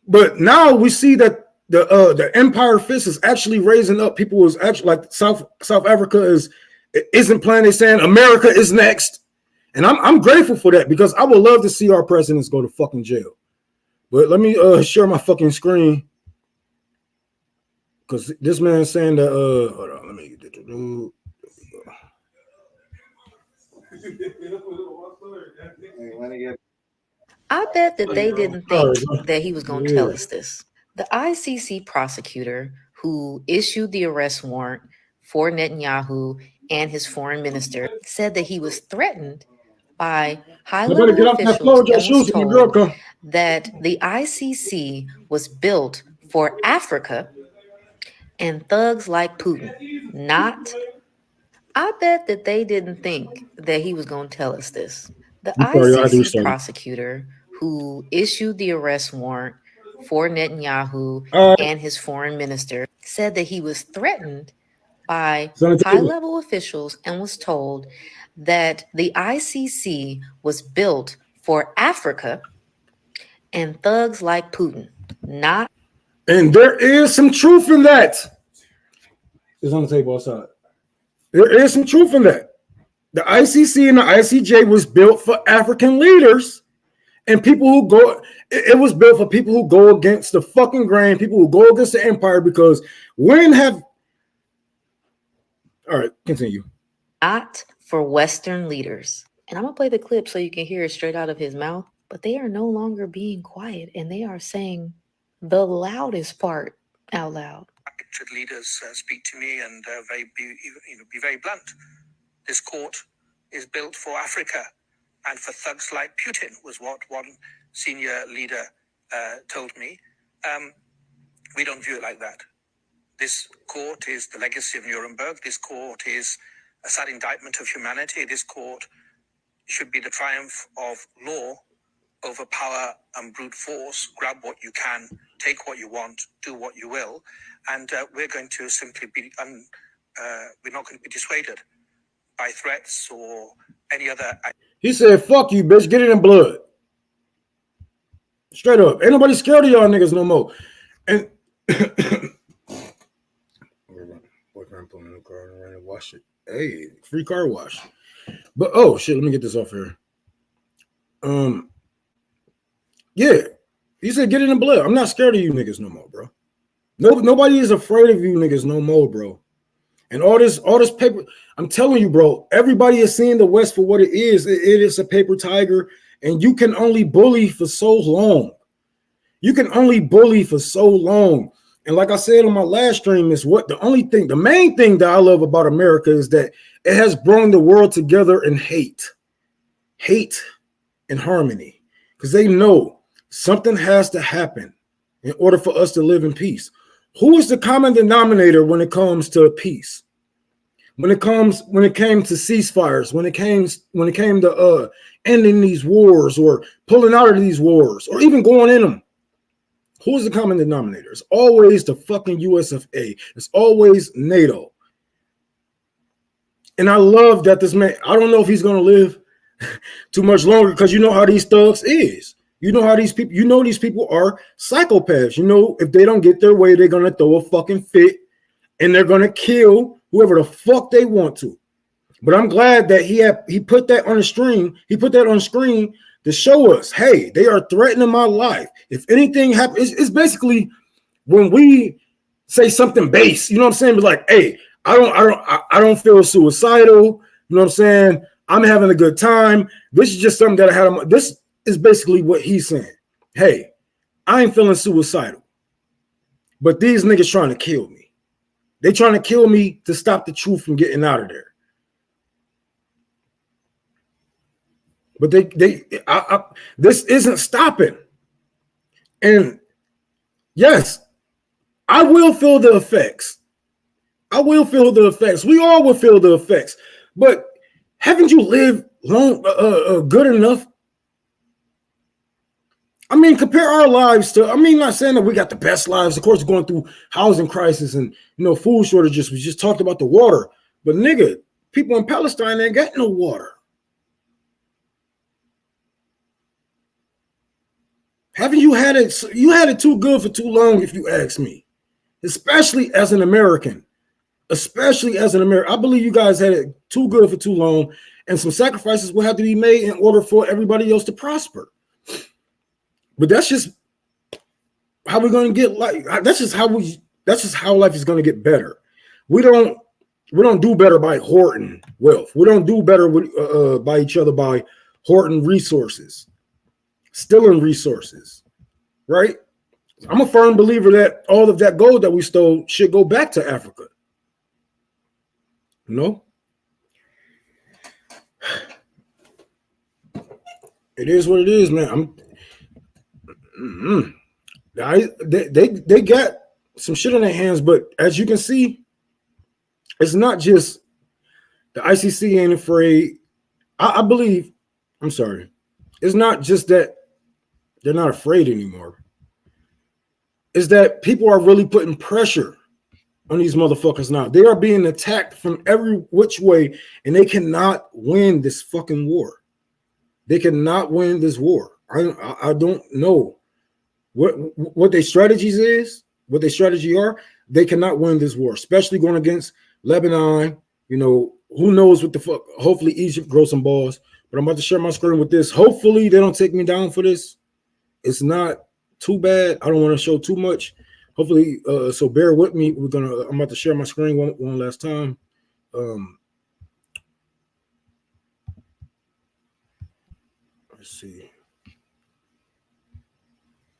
But now we see that the empire fist is actually raising up. People is actually like South Africa isn't playing. They're saying America is next, and I'm grateful for that, because I would love to see our presidents go to fucking jail. But let me share my fucking screen, because this man saying that hold on, let me get it.
I bet that they didn't think that he was going to tell us this. The ICC prosecutor who issued the arrest warrant for Netanyahu and his foreign minister said that he was threatened by high-level officials and was told that the ICC was built for Africa and thugs like Putin, not. I bet that they didn't think that he was going to tell us this. The ICC prosecutor who issued the arrest warrant for Netanyahu and his foreign minister said that he was threatened by high-level officials and was told that the ICC was built for Africa and thugs like Putin, not.
And there is some truth in that. It's on the table outside. There is some truth in that. The ICC and the ICJ was built for African leaders and people who go. It was built for people who go against the fucking grain, people who go against the empire, because when have. All right, continue.
Not for Western leaders. And I'm going to play the clip so you can hear it straight out of his mouth. But they are no longer being quiet, and they are saying the loudest part out loud.
Leaders speak to me and be very blunt. This court is built for Africa and for thugs like Putin, was what one senior leader told me. We don't view it like that. This court is the legacy of Nuremberg. This court is a sad indictment of humanity. This court should be the triumph of law over power and brute force. Grab what you can, take what you want, do what you will. And we're going to simply be, we're not going to be dissuaded by threats or any other.
He said, fuck you, bitch, get it in blood. Straight up. Ain't nobody scared of y'all niggas no more. And boyfriend pulling in the car and ran and wash it. Hey, free car wash. But oh shit, let me get this off here. Yeah. He said, get it in blood. I'm not scared of you niggas no more, bro. Nobody is afraid of you niggas no more, bro. And all this paper, I'm telling you, bro, everybody is seeing the West for what it is. It is a paper tiger, and you can only bully for so long. You can only bully for so long. And like I said on my last stream, is what the main thing that I love about America is that it has brought the world together in hate and harmony, because they know something has to happen in order for us to live in peace. Who is the common denominator when it comes to peace? When it came to ceasefires, when it came to ending these wars or pulling out of these wars or even going in them, who's the common denominator? It's always the fucking USFA. It's always NATO. And I love that this man, I don't know if he's going to live too much longer, because you know how these thugs is. You know how these people are psychopaths. You know, if they don't get their way, they're going to throw a fucking fit and they're going to kill whoever the fuck they want to. But I'm glad that he put that on the screen. He put that on screen to show us, hey, they are threatening my life. If anything happens, it's basically when we say something base, you know what I'm saying? But like, hey, I don't feel suicidal. You know what I'm saying? I'm having a good time. This is just something that I had. This is basically what he's saying. Hey, I ain't feeling suicidal, but these niggas trying to kill me. They trying to kill me to stop the truth from getting out of there. But this isn't stopping. And yes, I will feel the effects. I will feel the effects. We all will feel the effects. But haven't you lived long, good enough? I mean, compare our lives to, I mean, not saying that we got the best lives. Of course, we're going through housing crisis and, food shortages. We just talked about the water. But nigga, people in Palestine ain't got no water. Haven't you had it? You had it too good for too long, if you ask me. Especially as an American. I believe you guys had it too good for too long, and some sacrifices will have to be made in order for everybody else to prosper. But that's just how we're going to get life. That's just how life is going to get better. We don't do better by hoarding wealth. We don't do better with by each other by hoarding resources, stealing resources, right? I'm a firm believer that all of that gold that we stole should go back to Africa. No, it is what it is, man. They got some shit on their hands, but as you can see, it's not just the ICC ain't afraid. I believe. I'm sorry. It's not just that they're not afraid anymore. It's that people are really putting pressure on these motherfuckers now. They are being attacked from every which way, and they cannot win this fucking war. They cannot win this war. I don't know what their strategies is, what their strategy are. They cannot win this war, especially going against Lebanon. Who knows what the fuck. Hopefully Egypt grows some balls. But I'm about to share my screen with this. Hopefully they don't take me down for this. It's not too bad. I don't want to show too much. Hopefully, so bear with me. I'm about to share my screen one last time. Let's see.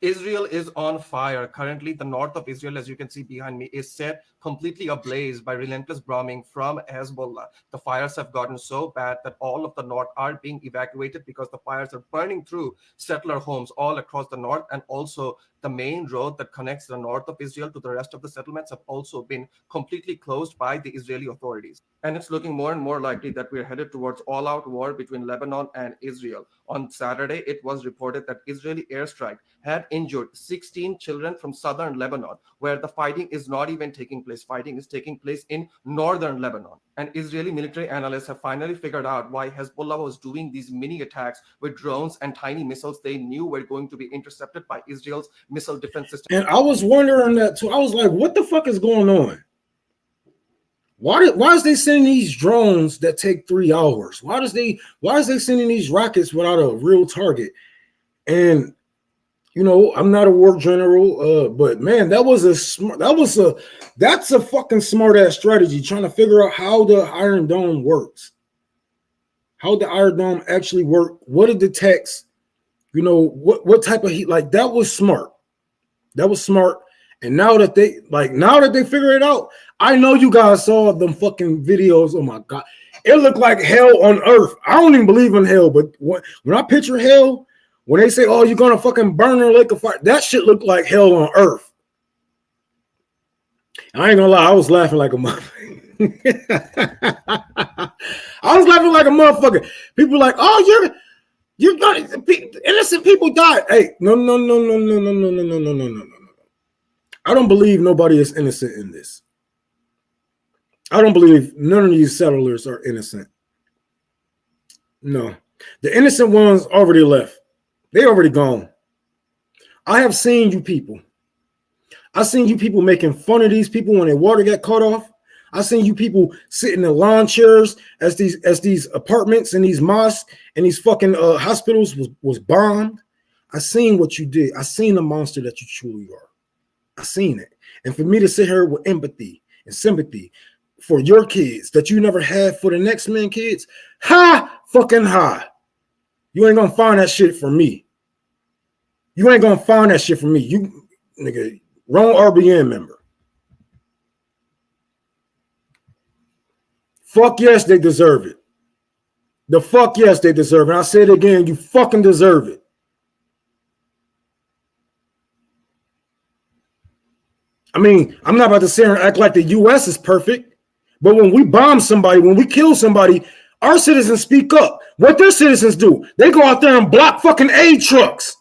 Israel is on fire. Currently, the north of Israel, as you can see behind me, is set completely ablaze by relentless bombing from Hezbollah. The fires have gotten so bad that all of the north are being evacuated because the fires are burning through settler homes all across the north, and also the main road that connects the north of Israel to the rest of the settlements have also been completely closed by the Israeli authorities. And it's looking more and more likely that we're headed towards all-out war between Lebanon and Israel. On Saturday, it was reported that Israeli airstrike had injured 16 children from southern Lebanon, where the fighting is not even taking place. Fighting is taking place in northern Lebanon. And Israeli military analysts have finally figured out why Hezbollah was doing these mini attacks with drones and tiny missiles they knew were going to be intercepted by Israel's missile defense system.
And I was wondering that too. I was like, what the fuck is going on? Why is they sending these drones that take 3 hours? Why is they sending these rockets without a real target? And You know, I'm not a war general, but man, that's a fucking smart ass strategy, trying to figure out how the Iron Dome works, how the Iron Dome actually work, what it detects, you know, what type of heat. Like, that was smart. That was smart. And now that they figure it out, I know you guys saw them fucking videos. Oh my God, it looked like hell on earth. I don't even believe in hell, but when I picture hell, when they say, "Oh, you're gonna fucking burn in a lake of fire," that shit looked like hell on earth. I ain't gonna lie, I was laughing like a motherfucker. I was laughing like a motherfucker. People were like, "Oh, you're gonna innocent people died." Hey, no. I don't believe nobody is innocent in this. I don't believe none of these settlers are innocent. No, the innocent ones already left. They already gone. I have seen you people. I seen you people making fun of these people when their water got cut off. I seen you people sitting in lawn chairs as these apartments and these mosques and these fucking hospitals was bombed. I seen what you did. I seen the monster that you truly are. I seen it. And for me to sit here with empathy and sympathy for your kids that you never had for the next man kids, fucking ha. You ain't gonna find that shit from me. You ain't gonna find that shit from me. You nigga, wrong RBN member. Fuck yes, they deserve it. The fuck yes, they deserve it. And I say it again, you fucking deserve it. I mean, I'm not about to sit here and act like the U.S. is perfect, but when we bomb somebody, when we kill somebody, our citizens speak up. What their citizens do? They go out there and block fucking aid trucks.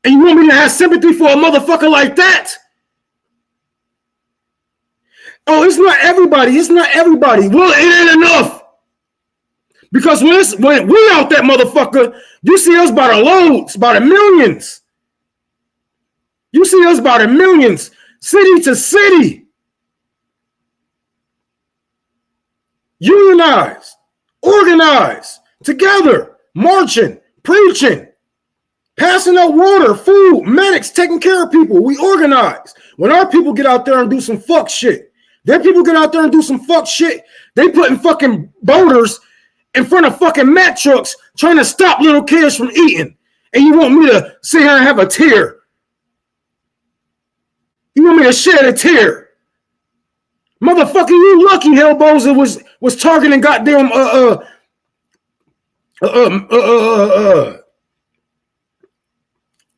And you want me to have sympathy for a motherfucker like that? Oh, it's not everybody. It's not everybody. Well, it ain't enough. Because when we out that motherfucker, you see us by the loads, by the millions. You see us by the millions, city to city. Unionized, organized, together, marching, preaching, passing out water, food, medics, taking care of people. We organize. When our people get out there and do some fuck shit, their people get out there and do some fuck shit, they putting fucking boaters in front of fucking mat trucks trying to stop little kids from eating. And you want me to sit here and have a tear? You want me to shed a tear? Motherfucker, you lucky Hellbozer was targeting goddamn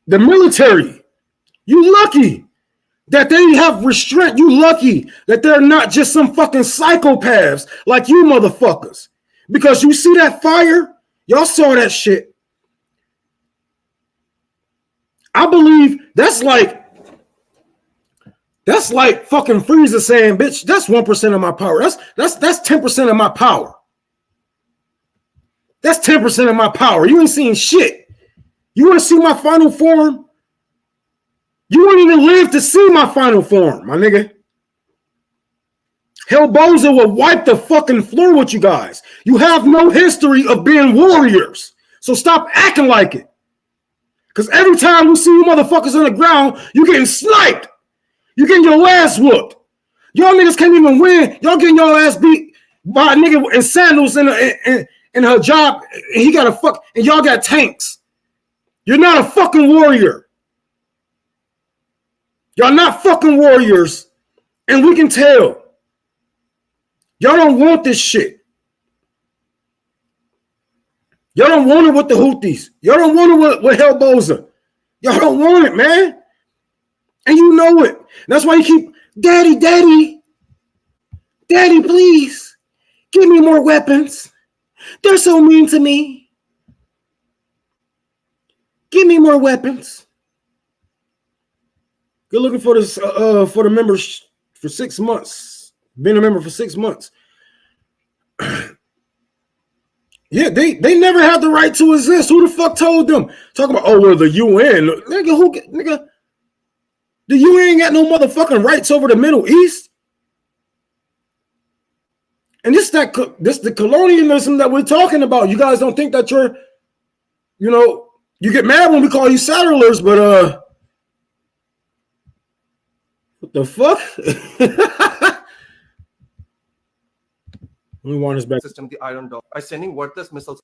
the military. You lucky that they have restraint. You lucky that they're not just some fucking psychopaths like you motherfuckers. Because you see that fire? Y'all saw that shit. I believe that's like fucking Frieza saying, bitch, that's 1% of my power. That's 10% of my power. That's 10% of my power. You ain't seen shit. You want to see my final form? You won't even live to see my final form, my nigga. Hellbozer will wipe the fucking floor with you guys. You have no history of being warriors. So stop acting like it. Because every time we see you motherfuckers on the ground, you getting sniped. You getting your ass whooped. Y'all niggas can't even win. Y'all getting your ass beat by a nigga in sandals in her job. And he got a fuck, and y'all got tanks. You're not a fucking warrior. Y'all not fucking warriors. And we can tell. Y'all don't want this shit. Y'all don't want it with the Houthis. Y'all don't want it with Hellbozer. Y'all don't want it, man. And you know it. That's why you keep, Daddy, please, give me more weapons. They're so mean to me. Give me more weapons. Good looking for this for the members for 6 months. Been a member for 6 months. Yeah, they never had the right to exist. Who the fuck told them? Talk about, oh, well, the UN. Nigga, the UN ain't got no motherfucking rights over the Middle East. And this the colonialism that we're talking about. You guys don't think that you're, You get mad when we call you settlers, but what the fuck? We want us back.
System, the Iron Dome, by sending worthless missiles.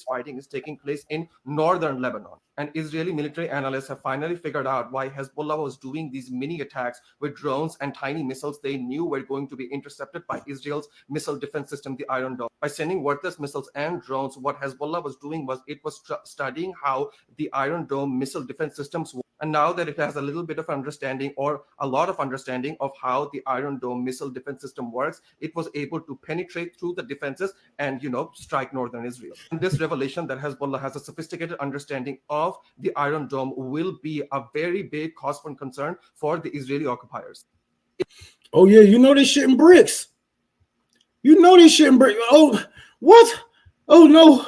Fighting is taking place in northern Lebanon. And Israeli military analysts have finally figured out why Hezbollah was doing these mini attacks with drones and tiny missiles they knew were going to be intercepted by Israel's missile defense system, the Iron Dome. By sending worthless missiles and drones, what Hezbollah was doing was it was studying how the Iron Dome missile defense systems work. And now that it has a little bit of understanding or a lot of understanding of how the Iron Dome missile defense system works, it was able to penetrate through the defenses and, strike northern Israel. And this revelation that Hezbollah has a sophisticated understanding of the Iron Dome will be a very big cause for concern for the Israeli occupiers.
Oh yeah, you know this shit in bricks. You know this shit in bricks. Oh, what? Oh no.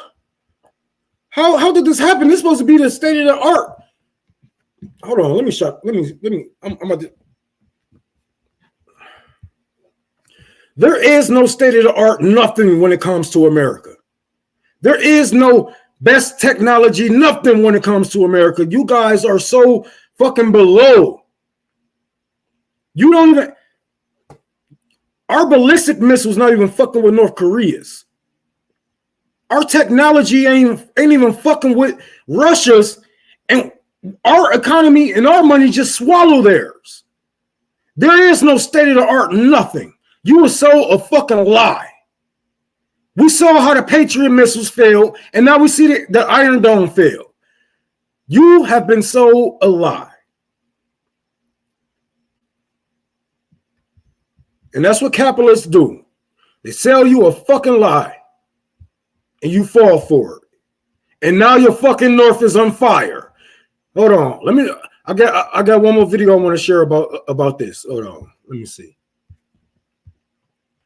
How did this happen? This is supposed to be the state of the art. Hold on, let me. I'm about to. There is no state of the art, nothing when it comes to America. There is no best technology, nothing when it comes to America. You guys are so fucking below. You don't even. Our ballistic missiles not even fucking with North Korea's. Our technology ain't even fucking with Russia's, and our economy and our money just swallow theirs. There is no state of the art, nothing. You were so a fucking lie. We saw how the Patriot missiles failed, and now we see the Iron Dome fail. You have been so a lie. And that's what capitalists do. They sell you a fucking lie, and you fall for it. And now your fucking North is on fire. Hold on. I got one more video I want to share about this. Hold on. Let me see.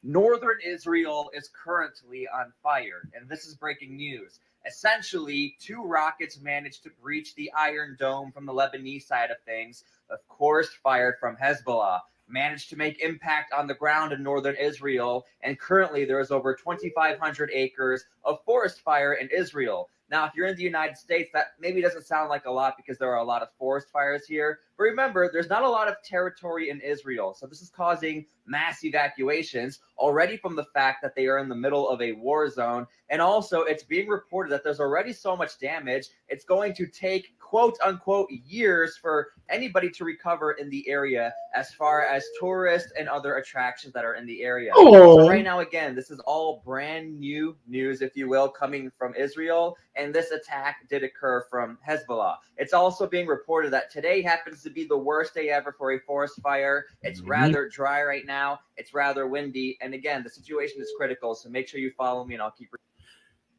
Northern Israel is currently on fire, and this is breaking news. Essentially, 2 rockets managed to breach the Iron Dome from the Lebanese side of things, of course fired from Hezbollah, managed to make impact on the ground in northern Israel, and currently there is over 2,500 acres of forest fire in Israel. Now, if you're in the United States, that maybe doesn't sound like a lot because there are a lot of forest fires here. But remember, there's not a lot of territory in Israel. So this is causing mass evacuations already from the fact that they are in the middle of a war zone. And also, it's being reported that there's already so much damage. It's going to take, quote unquote, years for anybody to recover in the area as far as tourists and other attractions that are in the area.
Oh.
So right now, again, this is all brand new news, if you will, coming from Israel. And this attack did occur from Hezbollah. It's also being reported that today happens to be the worst day ever for a forest fire. It's rather dry right now. It's rather windy. And again, the situation is critical. So make sure you follow me and I'll keep.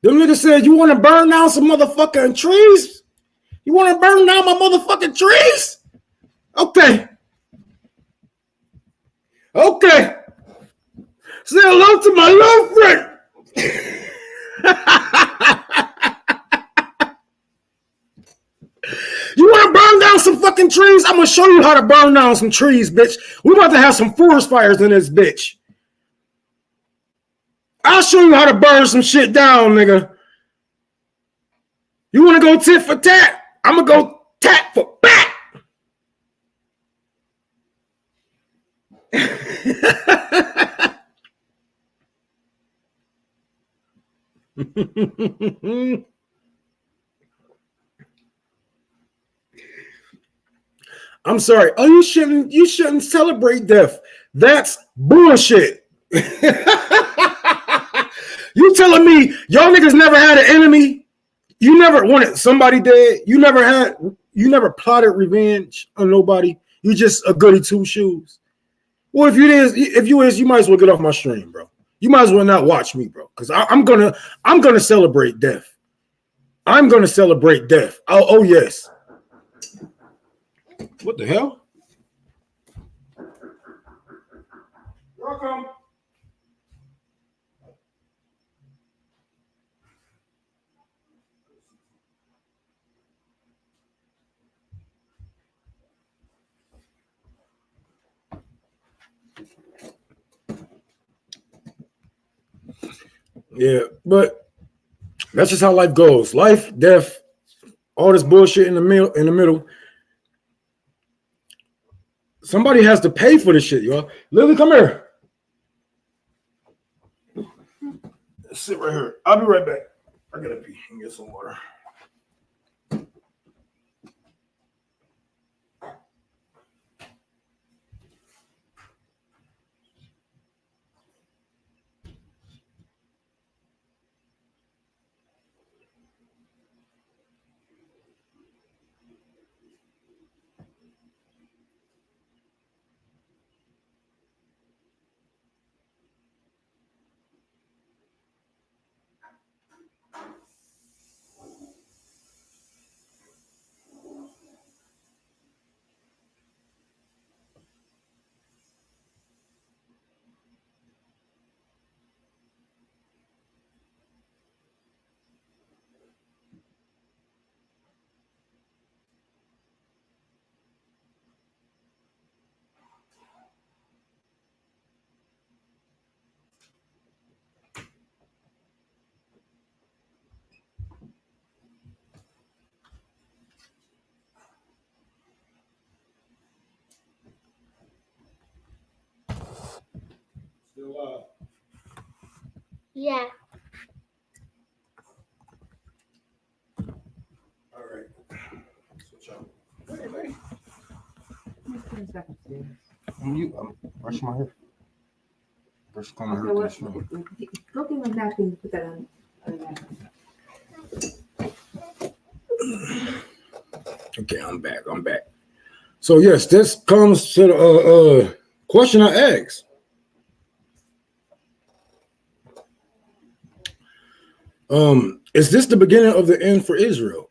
Them niggas said, you want to burn down some motherfucking trees? You want to burn down my motherfucking trees? Okay. Okay. Say hello to my little friend. You want to burn down some fucking trees? I'm going to show you how to burn down some trees, bitch. We're about to have some forest fires in this bitch. I'll show you how to burn some shit down, nigga. You want to go tit for tat? I'm going to go tat for bat. I'm sorry. Oh, you shouldn't celebrate death. That's bullshit. You telling me y'all niggas never had an enemy? You never wanted somebody dead? You never plotted revenge on nobody? You just a goody two shoes? Well, if you is, you might as well get off my stream, bro. You might as well not watch me, bro. Because I'm gonna celebrate death. I'm gonna celebrate death. Oh yes. What the hell? Welcome. Yeah, but that's just how life goes. Life, death, all this bullshit in the middle. Somebody has to pay for this shit, y'all. Lily, come here. Sit right here. I'll be right back. I gotta pee and get some water. Still live.
Yeah.
All right. Switch out. I'm brushing my hair. Brush my hair.
Go get my napkin and put that on.
Okay, I'm back. So yes, this comes to the question I asked. Is this the beginning of the end for Israel?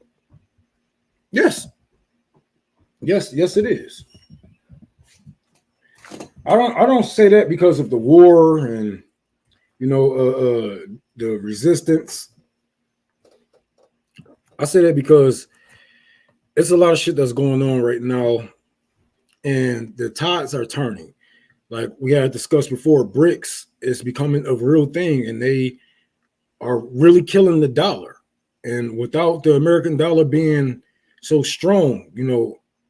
Yes. Yes, it is. I don't say that because of the war and the resistance. I say that because it's a lot of shit that's going on right now, and the tides are turning. Like we had discussed before, BRICS is becoming a real thing, and they are really killing the dollar. And without the American dollar being so strong,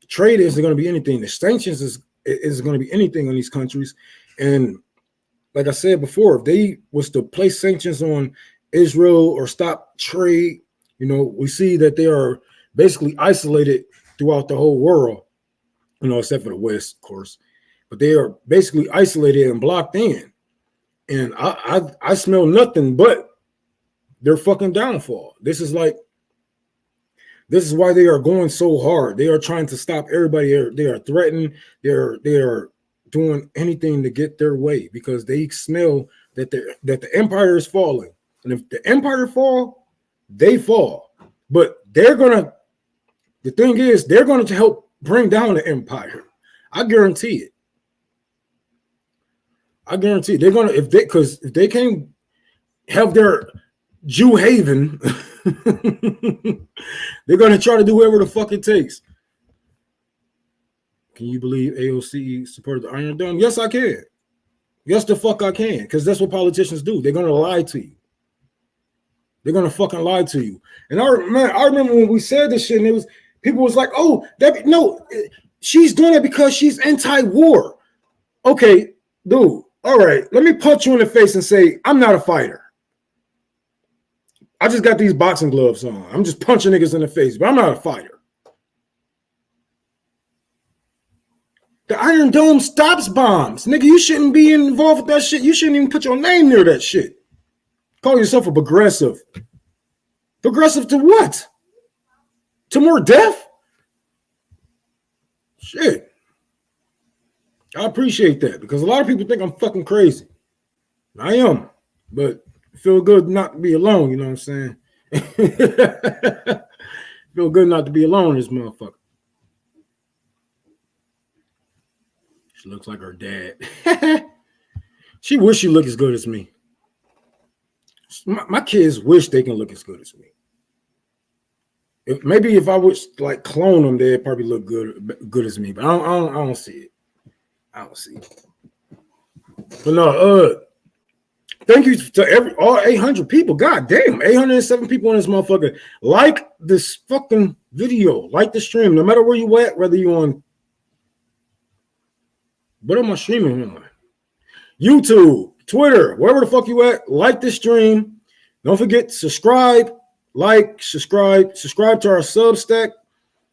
trade isn't going to be anything. The sanctions is going to be anything on these countries. And like I said before, if they was to place sanctions on Israel or stop trade, we see that they are basically isolated throughout the whole world, except for the West, of course. But they are basically isolated and blocked in. And I smell nothing but their fucking downfall. This is why they are going so hard. They are trying to stop everybody. They are threatening. They are doing anything to get their way because they smell that the empire is falling. And if the empire fall, they fall. But the thing is, they're going to help bring down the empire. I guarantee it. They're going to, because if they can't have their Jew haven, they're going to try to do whatever the fuck it takes. Can you believe AOC supported the Iron Dome? Yes, I can. Yes, the fuck I can, because that's what politicians do. They're going to lie to you. They're going to fucking lie to you. And I remember when we said this shit, and people was like, oh, no, she's doing it because she's anti-war. Okay, dude, all right, let me punch you in the face and say, I'm not a fighter. I just got these boxing gloves on. I'm just punching niggas in the face, but I'm not a fighter. The Iron Dome stops bombs. Nigga, you shouldn't be involved with that shit. You shouldn't even put your name near that shit. Call yourself a progressive. Progressive to what? To more death? Shit. I appreciate that because a lot of people think I'm fucking crazy. I am, but it feel good not to be alone, you know what I'm saying? Feel good not to be alone, this motherfucker. She looks like her dad. She wish she looked as good as me. My kids wish they can look as good as me. Maybe if I would like clone them, they'd probably look good as me. But I don't see it. I don't see it. But no, Thank you to all 800 people. God damn, 807 people in this motherfucker. Like this fucking video. Like the stream. No matter where you at, whether you on, what am I streaming on? YouTube, Twitter, wherever the fuck you at, like the stream. Don't forget to subscribe, subscribe to our Substack.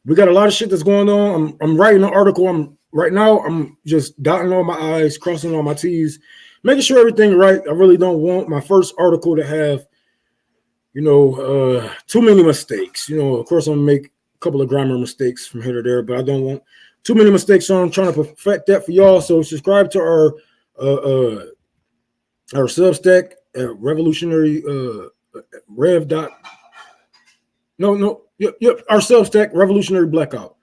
We got a lot of shit that's going on. I'm writing an article. Right now I'm just dotting all my I's, crossing all my T's, making sure everything right. I really don't want my first article to have, too many mistakes. Of course I'm gonna make a couple of grammar mistakes from here to there, but I don't want too many mistakes. So I'm trying to perfect that for y'all. So subscribe to our Substack at revolutionary our Substack Revolutionary Blackout.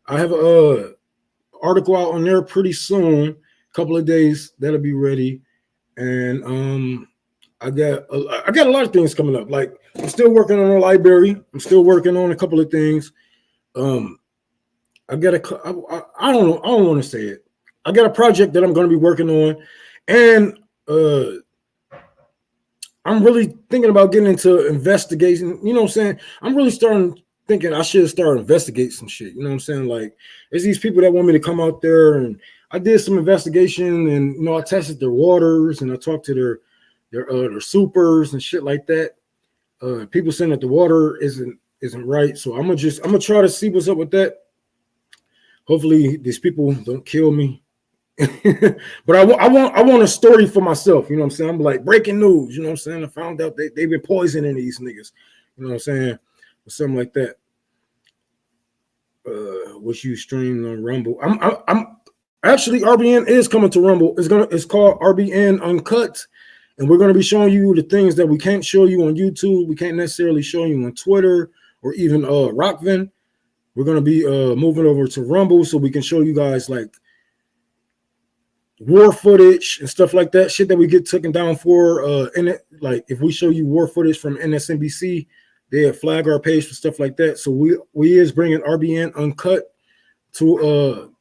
I have a article out on there pretty soon, a couple of days that'll be ready, and I got a lot of things coming up. Like I'm still working on a library. I'm still working on a couple of things. I got I don't want to say it. I got a project that I'm going to be working on, and I'm really thinking about getting into investigation. You know what I'm saying? I'm really thinking I should start investigating some shit. You know what I'm saying? Like, there's these people that want me to come out there, and I did some investigation, and I tested their waters, and I talked to their supers and shit like that. People saying that the water isn't right, so I'm gonna try to see what's up with that. Hopefully, these people don't kill me. But I want a story for myself. You know what I'm saying? I'm like, breaking news. You know what I'm saying? I found out they've been poisoning these niggas. You know what I'm saying? Or something like that. Which you streamed on Rumble. I'm actually, RBN is coming to Rumble. It's called RBN Uncut, and we're gonna be showing you the things that we can't show you on YouTube. We can't necessarily show you on Twitter or even Rockvin. We're gonna be moving over to Rumble so we can show you guys like war footage and stuff like that, shit that we get taken down for. Like if we show you war footage from NSNBC, they flag our page for stuff like that. So we is bringing RBN Uncut to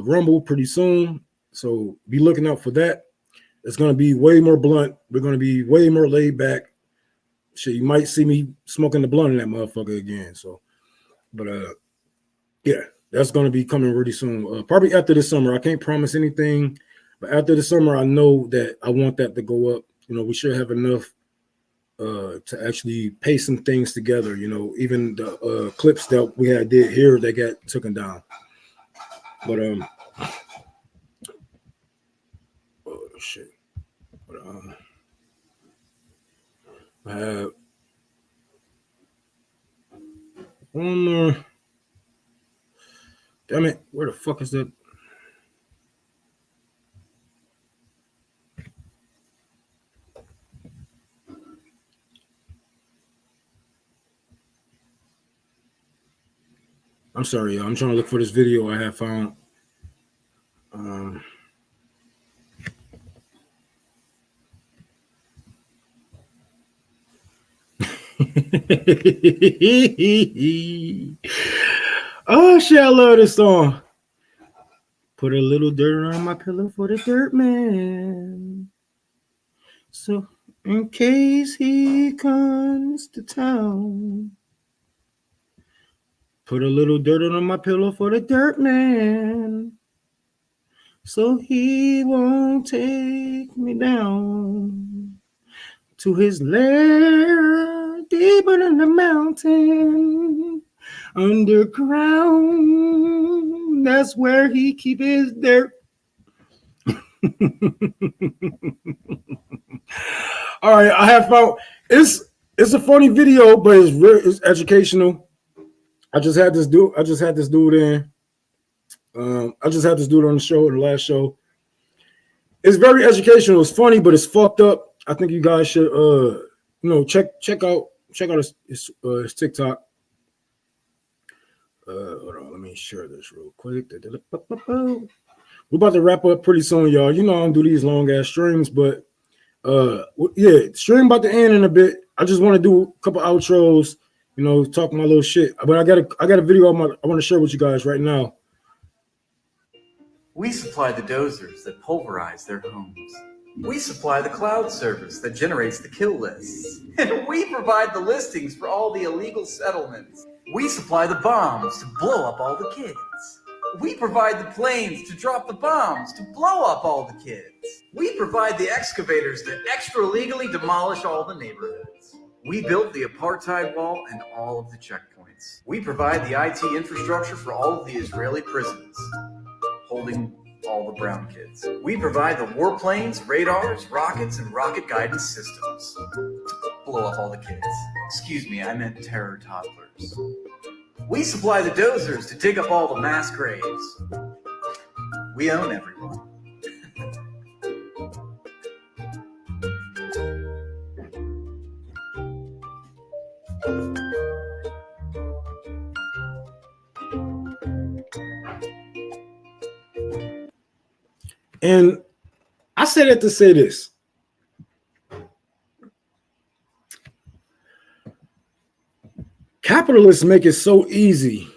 Rumble pretty soon. So be looking out for that. It's gonna be way more blunt. We're gonna be way more laid back. Shit, you might see me smoking the blunt in that motherfucker again. So, but yeah, that's gonna be coming really soon. Probably after the summer. I can't promise anything. But after the summer, I know that I want that to go up. We should have enough to actually pay some things together. Even the clips that we did here, they got taken down. But oh shit. But I have one more. Damn it! Where the fuck is that? I'm sorry, y'all. I'm trying to look for this video I have found. Oh shit, I love this song. Put a little dirt on my pillow for the dirt man. So in case he comes to town. Put a little dirt on my pillow for the dirt man, so he won't take me down to his lair deeper in the mountain, underground. That's where he keep his dirt. All right, I have found it's a funny video, but it's educational. I just had this dude in. I just had this dude on the show, the last show. It's very educational. It's funny, but it's fucked up. I think you guys should check out his TikTok. Hold on, let me share this real quick. We're about to wrap up pretty soon, y'all. I don't do these long ass streams, but yeah, stream about to end in a bit. I just want to do a couple outros. Talk my little shit. But I got a video I want to share with you guys right now.
We supply the dozers that pulverize their homes. We supply the cloud service that generates the kill lists. And we provide the listings for all the illegal settlements. We supply the bombs to blow up all the kids. We provide the planes to drop the bombs to blow up all the kids. We provide the excavators to extra legally demolish all the neighborhoods. We built the apartheid wall and all of the checkpoints. We provide the IT infrastructure for all of the Israeli prisons, holding all the brown kids. We provide the warplanes, radars, rockets, and rocket guidance systems to blow up all the kids. Excuse me, I meant terror toddlers. We supply the dozers to dig up all the mass graves. We own everyone.
And I say that to say this. Capitalists make it so easy.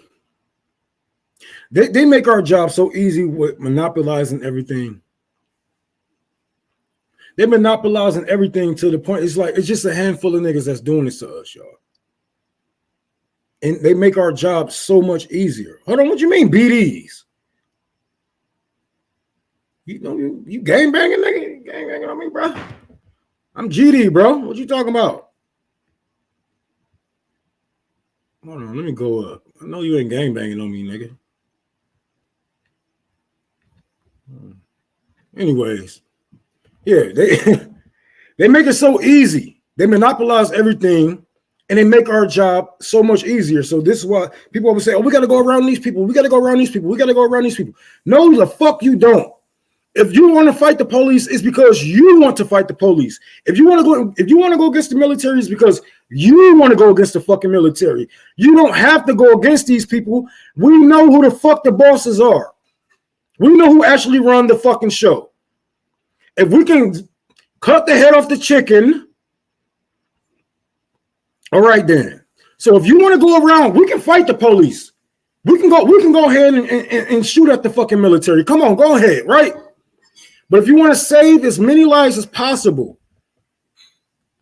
They make our job so easy with monopolizing everything. They're monopolizing everything to the point it's like it's just a handful of niggas that's doing this to us, y'all. And they make our job so much easier. Hold on, what you mean, BDs? You know, you gang banging, nigga? Gang banging on me, bro? I'm GD, bro. What you talking about? Hold on, let me go up. I know you ain't gang banging on me, nigga. Anyways, yeah, they make it so easy. They monopolize everything, and they make our job so much easier. So this is why people always say, "Oh, we got to go around these people. We got to go around these people. We got to go around these people." No, the fuck you don't. If you want to fight the police, it's because you want to fight the police. If you want to go against the military, it's because you want to go against the fucking military. You don't have to go against these people. We know who the fuck the bosses are. We know who actually run the fucking show. If we can cut the head off the chicken, all right then. So if you want to go around, we can fight the police. We can go ahead and shoot at the fucking military. Come on, go ahead, right? But if you want to save as many lives as possible,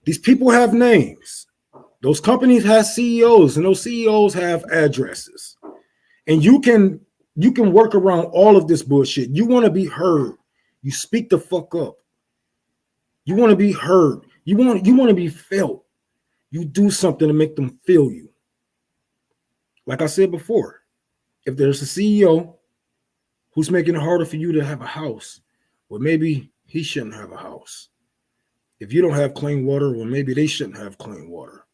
these people have names. Those companies have CEOs, and those CEOs have addresses. And you can work around all of this bullshit. You want to be heard. You speak the fuck up. You want to be heard. You want to be felt. You do something to make them feel you. Like I said before, if there's a CEO who's making it harder for you to have a house, well, maybe he shouldn't have a house. If you don't have clean water, well, maybe they shouldn't have clean water.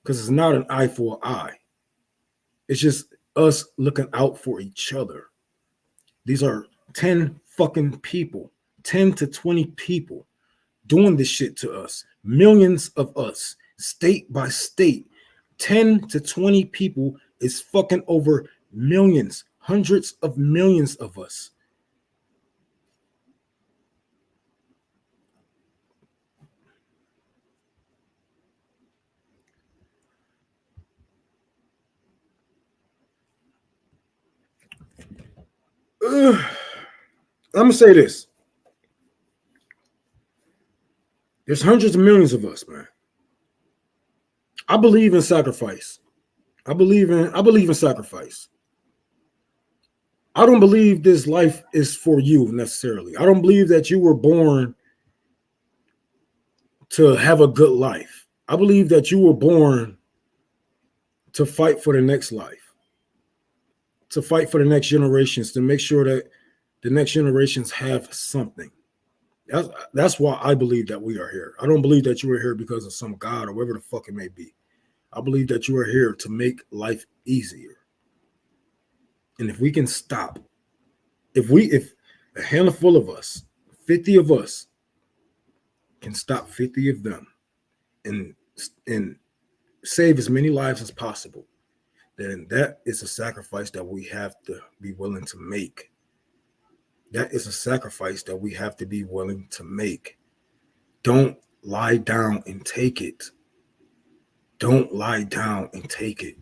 Because it's not an eye for an eye. It's just us looking out for each other. These are 10 fucking people, 10 to 20 people doing this shit to us. Millions of us, state by state. 10 to 20 people is fucking over millions, hundreds of millions of us. I'm gonna say this. There's hundreds of millions of us, man. I believe in sacrifice. I believe in sacrifice. I don't believe this life is for you necessarily. I don't believe that you were born to have a good life. I believe that you were born to fight for the next life, to fight for the next generations, to make sure that the next generations have something. That's why I believe that we are here. I don't believe that you are here because of some God or whatever the fuck it may be. I believe that you are here to make life easier. And if we can stop, if a handful of us, 50 of us, can stop 50 of them and save as many lives as possible, then that is a sacrifice that we have to be willing to make. That is a sacrifice that we have to be willing to make. Don't lie down and take it. Don't lie down and take it.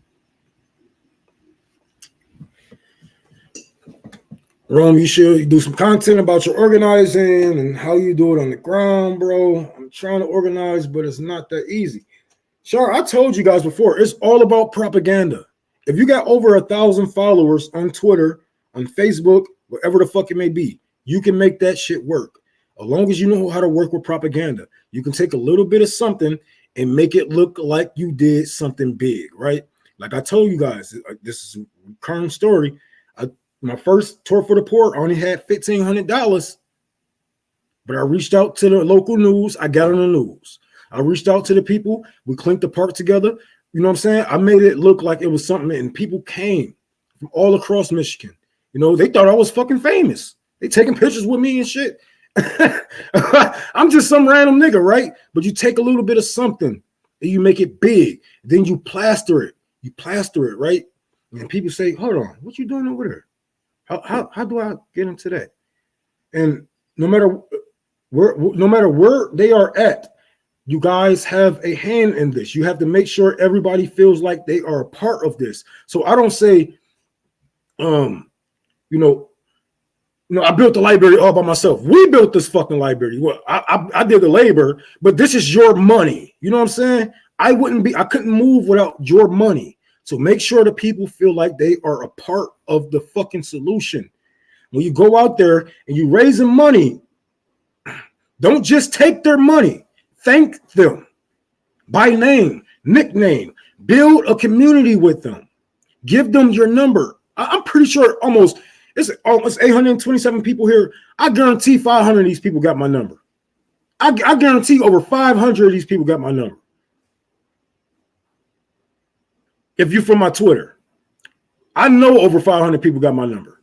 Rome, you should do some content about your organizing and how you do it on the ground, bro. I'm trying to organize, but it's not that easy. Sure, I told you guys before, it's all about propaganda. If you got over 1,000 followers on Twitter, on Facebook, whatever the fuck it may be, you can make that shit work. As long as you know how to work with propaganda, you can take a little bit of something and make it look like you did something big, right? Like I told you guys, this is a current story. My first tour for the poor, I only had $1,500, but I reached out to the local news. I got on the news. I reached out to the people. We clinked the park together. You know what I'm saying? I made it look like it was something, and people came from all across Michigan. You know, they thought I was fucking famous. They taking pictures with me and shit. I'm just some random nigga, right? But you take a little bit of something and you make it big. Then you plaster it. You plaster it, right? And people say, hold on, what you doing over there? How do I get into that? And no matter where they are at, you guys have a hand in this. You have to make sure everybody feels like they are a part of this. So I don't say, I built the library all by myself. We built this fucking library. Well, I did the labor, but this is your money. You know what I'm saying? I couldn't move without your money. So make sure the people feel like they are a part of the fucking solution. When you go out there and you raising money, don't just take their money. Thank them by name, nickname. Build a community with them. Give them your number. I'm pretty sure it's almost 827 people here. I guarantee 500 of these people got my number. I guarantee over 500 of these people got my number. If you're from my Twitter, I know over 500 people got my number.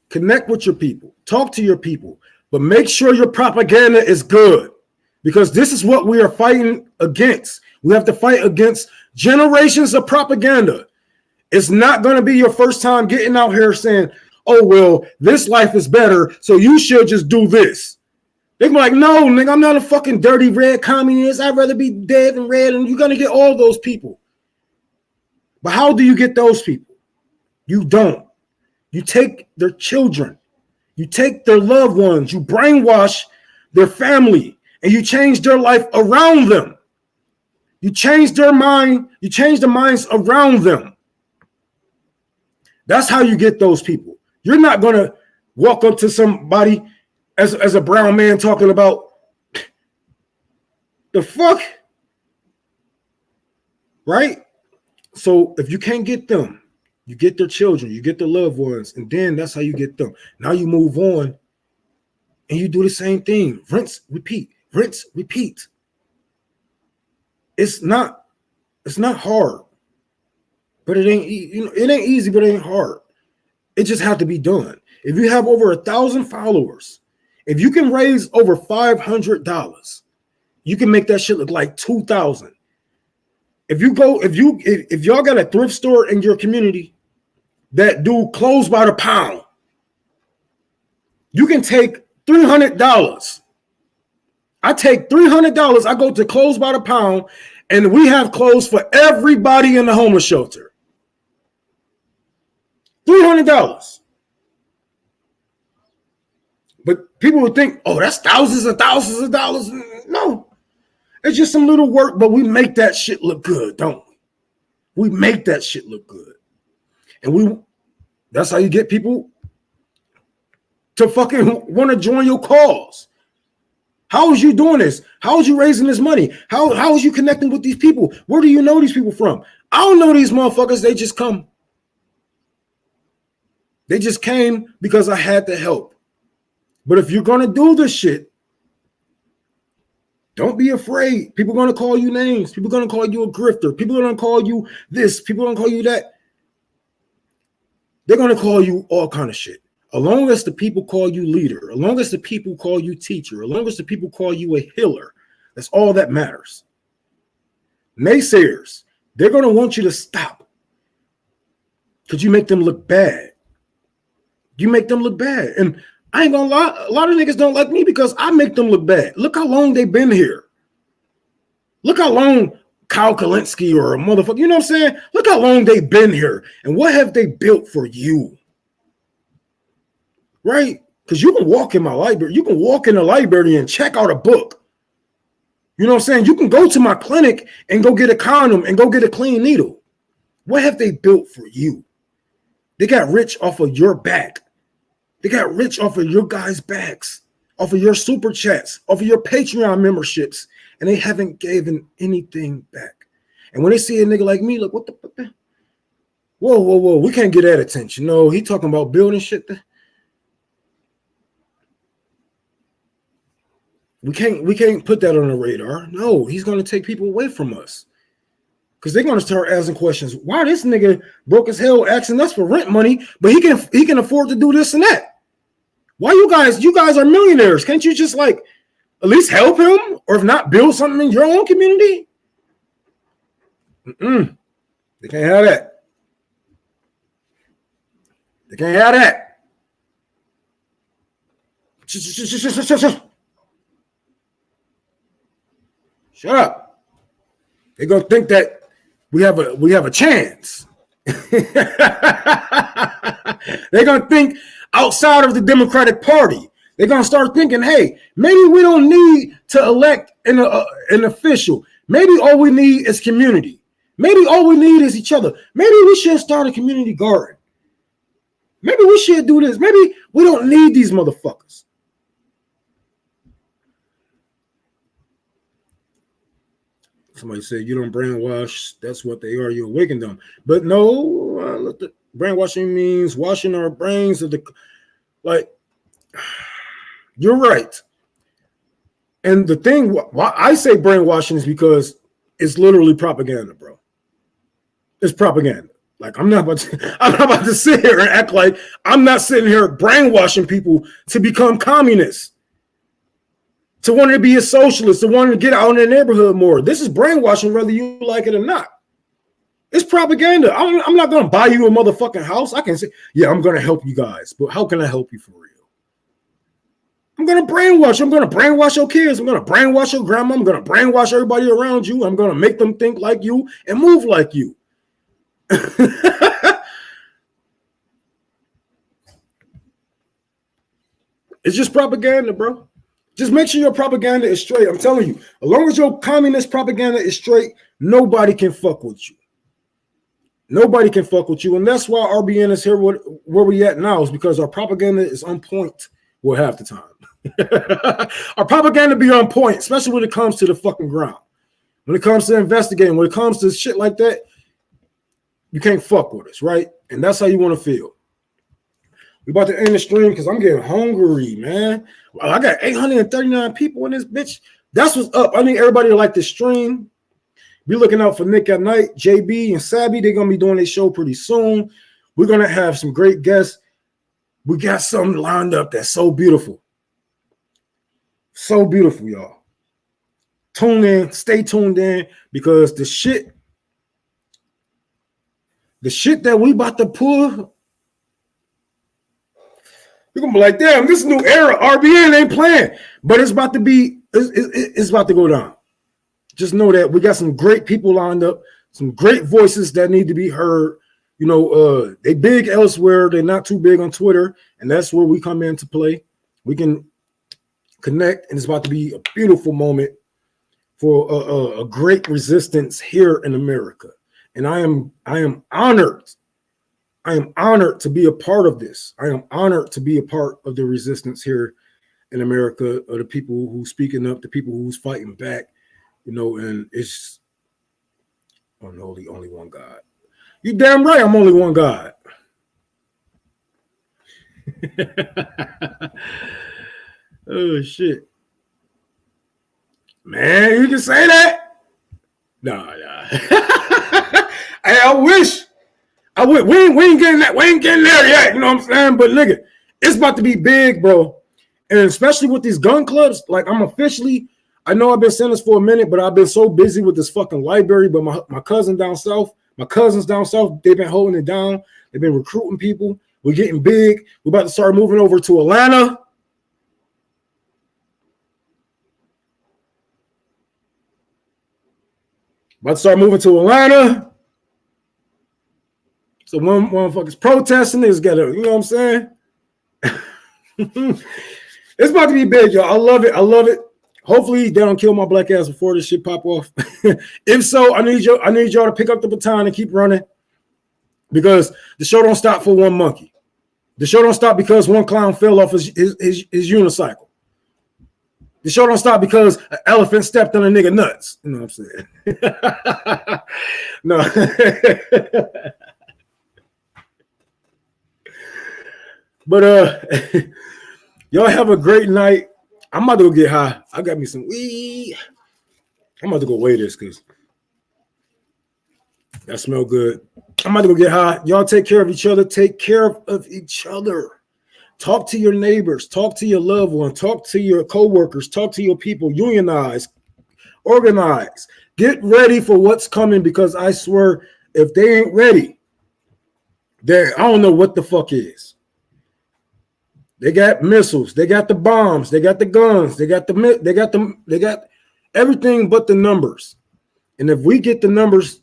Connect with your people. Talk to your people. But make sure your propaganda is good. Because this is what we are fighting against. We have to fight against generations of propaganda. It's not going to be your first time getting out here saying, oh, well, this life is better, so you should just do this. They're like, no, nigga, I'm not a fucking dirty red communist. I'd rather be dead than red. And you're going to get all those people. But how do you get those people? You don't. You take their children. You take their loved ones. You brainwash their family. And you change their life around them. You change their mind. You change the minds around them. That's how you get those people. You're not going to walk up to somebody as a brown man talking about the fuck, right? So if you can't get them, you get their children, you get their loved ones, and then that's how you get them. Now you move on and you do the same thing. Rinse, repeat, rinse, repeat. It's not hard, but it ain't easy, but it ain't hard. It just has to be done. If you have over 1,000 followers, if you can raise over $500, you can make that shit look like 2,000. If y'all got a thrift store in your community that do clothes by the pound, you can take $300. I take $300. I go to clothes by the pound, and we have clothes for everybody in the homeless shelter. $300. But people would think, oh, that's thousands and thousands of dollars. No, it's just some little work, but we make that shit look good, don't we? We make that shit look good. And that's how you get people to fucking want to join your cause. How is you doing this? How is you raising this money? How is you connecting with these people? Where do you know these people from? I don't know these motherfuckers. They just come. They just came because I had to help. But if you're going to do this shit, don't be afraid. People are going to call you names. People are going to call you a grifter. People are going to call you this. People are going to call you that. They're going to call you all kind of shit. As long as the people call you leader, as long as the people call you teacher, as long as the people call you a healer, that's all that matters. Naysayers, they're going to want you to stop because you make them look bad. You make them look bad. And I ain't gonna lie, a lot of niggas don't like me because I make them look bad. Look how long they've been here. Look how long Kyle Kalinske or a motherfucker. You know what I'm saying? Look how long they've been here. And what have they built for you? Right? Because you can walk in my library. You can walk in the library and check out a book. You know what I'm saying? You can go to my clinic and go get a condom and go get a clean needle. What have they built for you? They got rich off of your back. They got rich off of your guys' backs, off of your super chats, off of your Patreon memberships, and they haven't given anything back. And when they see a nigga like me, like, what the fuck? Whoa, we can't get that attention. No, he talking about building shit. We can't put that on the radar. No, he's gonna take people away from us. Because they're gonna start asking questions. Why this nigga broke as hell asking us for rent money, but he can afford to do this and that? Why you guys are millionaires? Can't you just like at least help him? Or if not, build something in your own community? They can't have that. They can't have that. Shut up. They're gonna think that we have a chance. They're gonna think outside of the Democratic Party. They're gonna start thinking, hey, maybe we don't need to elect an official. Maybe all we need is community. Maybe all we need is each other. Maybe we should start a community garden. Maybe we should do this. Maybe we don't need these motherfuckers. Somebody said you don't brainwash. That's what they are. You awaken them. But no, brainwashing means washing our brains of the like. You're right. And the thing why I say brainwashing is because it's literally propaganda, bro. It's propaganda. Like I'm not about to sit here and act like I'm not sitting here brainwashing people to become communists. To want to be a socialist, to want to get out in the neighborhood more. This is brainwashing whether you like it or not. It's propaganda. I'm not going to buy you a motherfucking house. I can say, yeah, I'm going to help you guys. But how can I help you for real? I'm going to brainwash. I'm going to brainwash your kids. I'm going to brainwash your grandma. I'm going to brainwash everybody around you. I'm going to make them think like you and move like you. It's just propaganda, bro. Just make sure your propaganda is straight. I'm telling you, as long as your communist propaganda is straight, nobody can fuck with you. Nobody can fuck with you. And that's why RBN is here where we at now, is because our propaganda is on point half the time. Our propaganda be on point, especially when it comes to the fucking ground. When it comes to investigating, when it comes to shit like that, you can't fuck with us, right? And that's how you want to feel. We about to end the stream because I'm getting hungry, man. Well, I got 839 people in this bitch. That's what's up. I need everybody to like the stream. Be looking out for Nick at Night, JB, and Sabby. They're going to be doing their show pretty soon. We're going to have some great guests. We got something lined up that's so beautiful. So beautiful, y'all. Tune in. Stay tuned in because the shit that we about to pull, you're gonna be like, damn, this new era. RBN ain't playing, but it's about to be, it's about to go down. Just know that we got some great people lined up, some great voices that need to be heard. You know, they big elsewhere. They're not too big on Twitter, and that's where we come in to play. We can connect, and it's about to be a beautiful moment for a great resistance here in America. And I am honored. I am honored to be a part of this. I am honored to be a part of the resistance here in America, of the people who's speaking up, the people who's fighting back, you know, and it's only one God. You damn right I'm only one God. Oh, shit. Man, you can say that? Nah. Hey, I wish. We ain't getting that. We ain't getting there yet. You know what I'm saying? But nigga, it's about to be big, bro. And especially with these gun clubs, like I know I've been saying this for a minute, but I've been so busy with this fucking library. But my cousins down south, they've been holding it down. They've been recruiting people. We're getting big. We're about to start moving over to Atlanta. About to start moving to Atlanta. So one motherfuckers protesting is gotta, you know what I'm saying? It's about to be big, y'all. I love it. I love it. Hopefully they don't kill my black ass before this shit pop off. If so, I need y'all to pick up the baton and keep running, because the show don't stop for one monkey. The show don't stop because one clown fell off his unicycle. The show don't stop because an elephant stepped on a nigga nuts. You know what I'm saying? No. But y'all have a great night. I'm about to go get high. I got me some weed. I'm about to go weigh this because that smell good. I'm about to go get high. Y'all take care of each other. Take care of each other. Talk to your neighbors. Talk to your loved one. Talk to your co-workers. Talk to your people. Unionize. Organize. Get ready for what's coming, because I swear, if they ain't ready, I don't know what the fuck is. They got missiles. They got the bombs. They got the guns. They got everything but the numbers. And if we get the numbers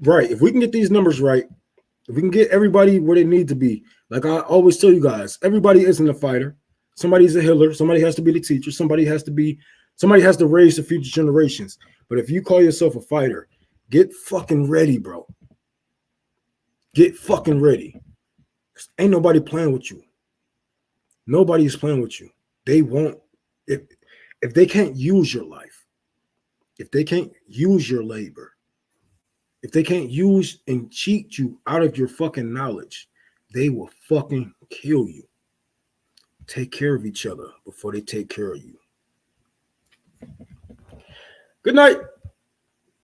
right, if we can get these numbers right, if we can get everybody where they need to be, like I always tell you guys, everybody isn't a fighter. Somebody's a healer. Somebody has to be the teacher. Somebody has to raise the future generations. But if you call yourself a fighter, get fucking ready, bro. Get fucking ready. Ain't nobody playing with you. Nobody is playing with you. They won't. If they can't use your life, if they can't use your labor, if they can't use and cheat you out of your fucking knowledge, they will fucking kill you. Take care of each other before they take care of you. Good night.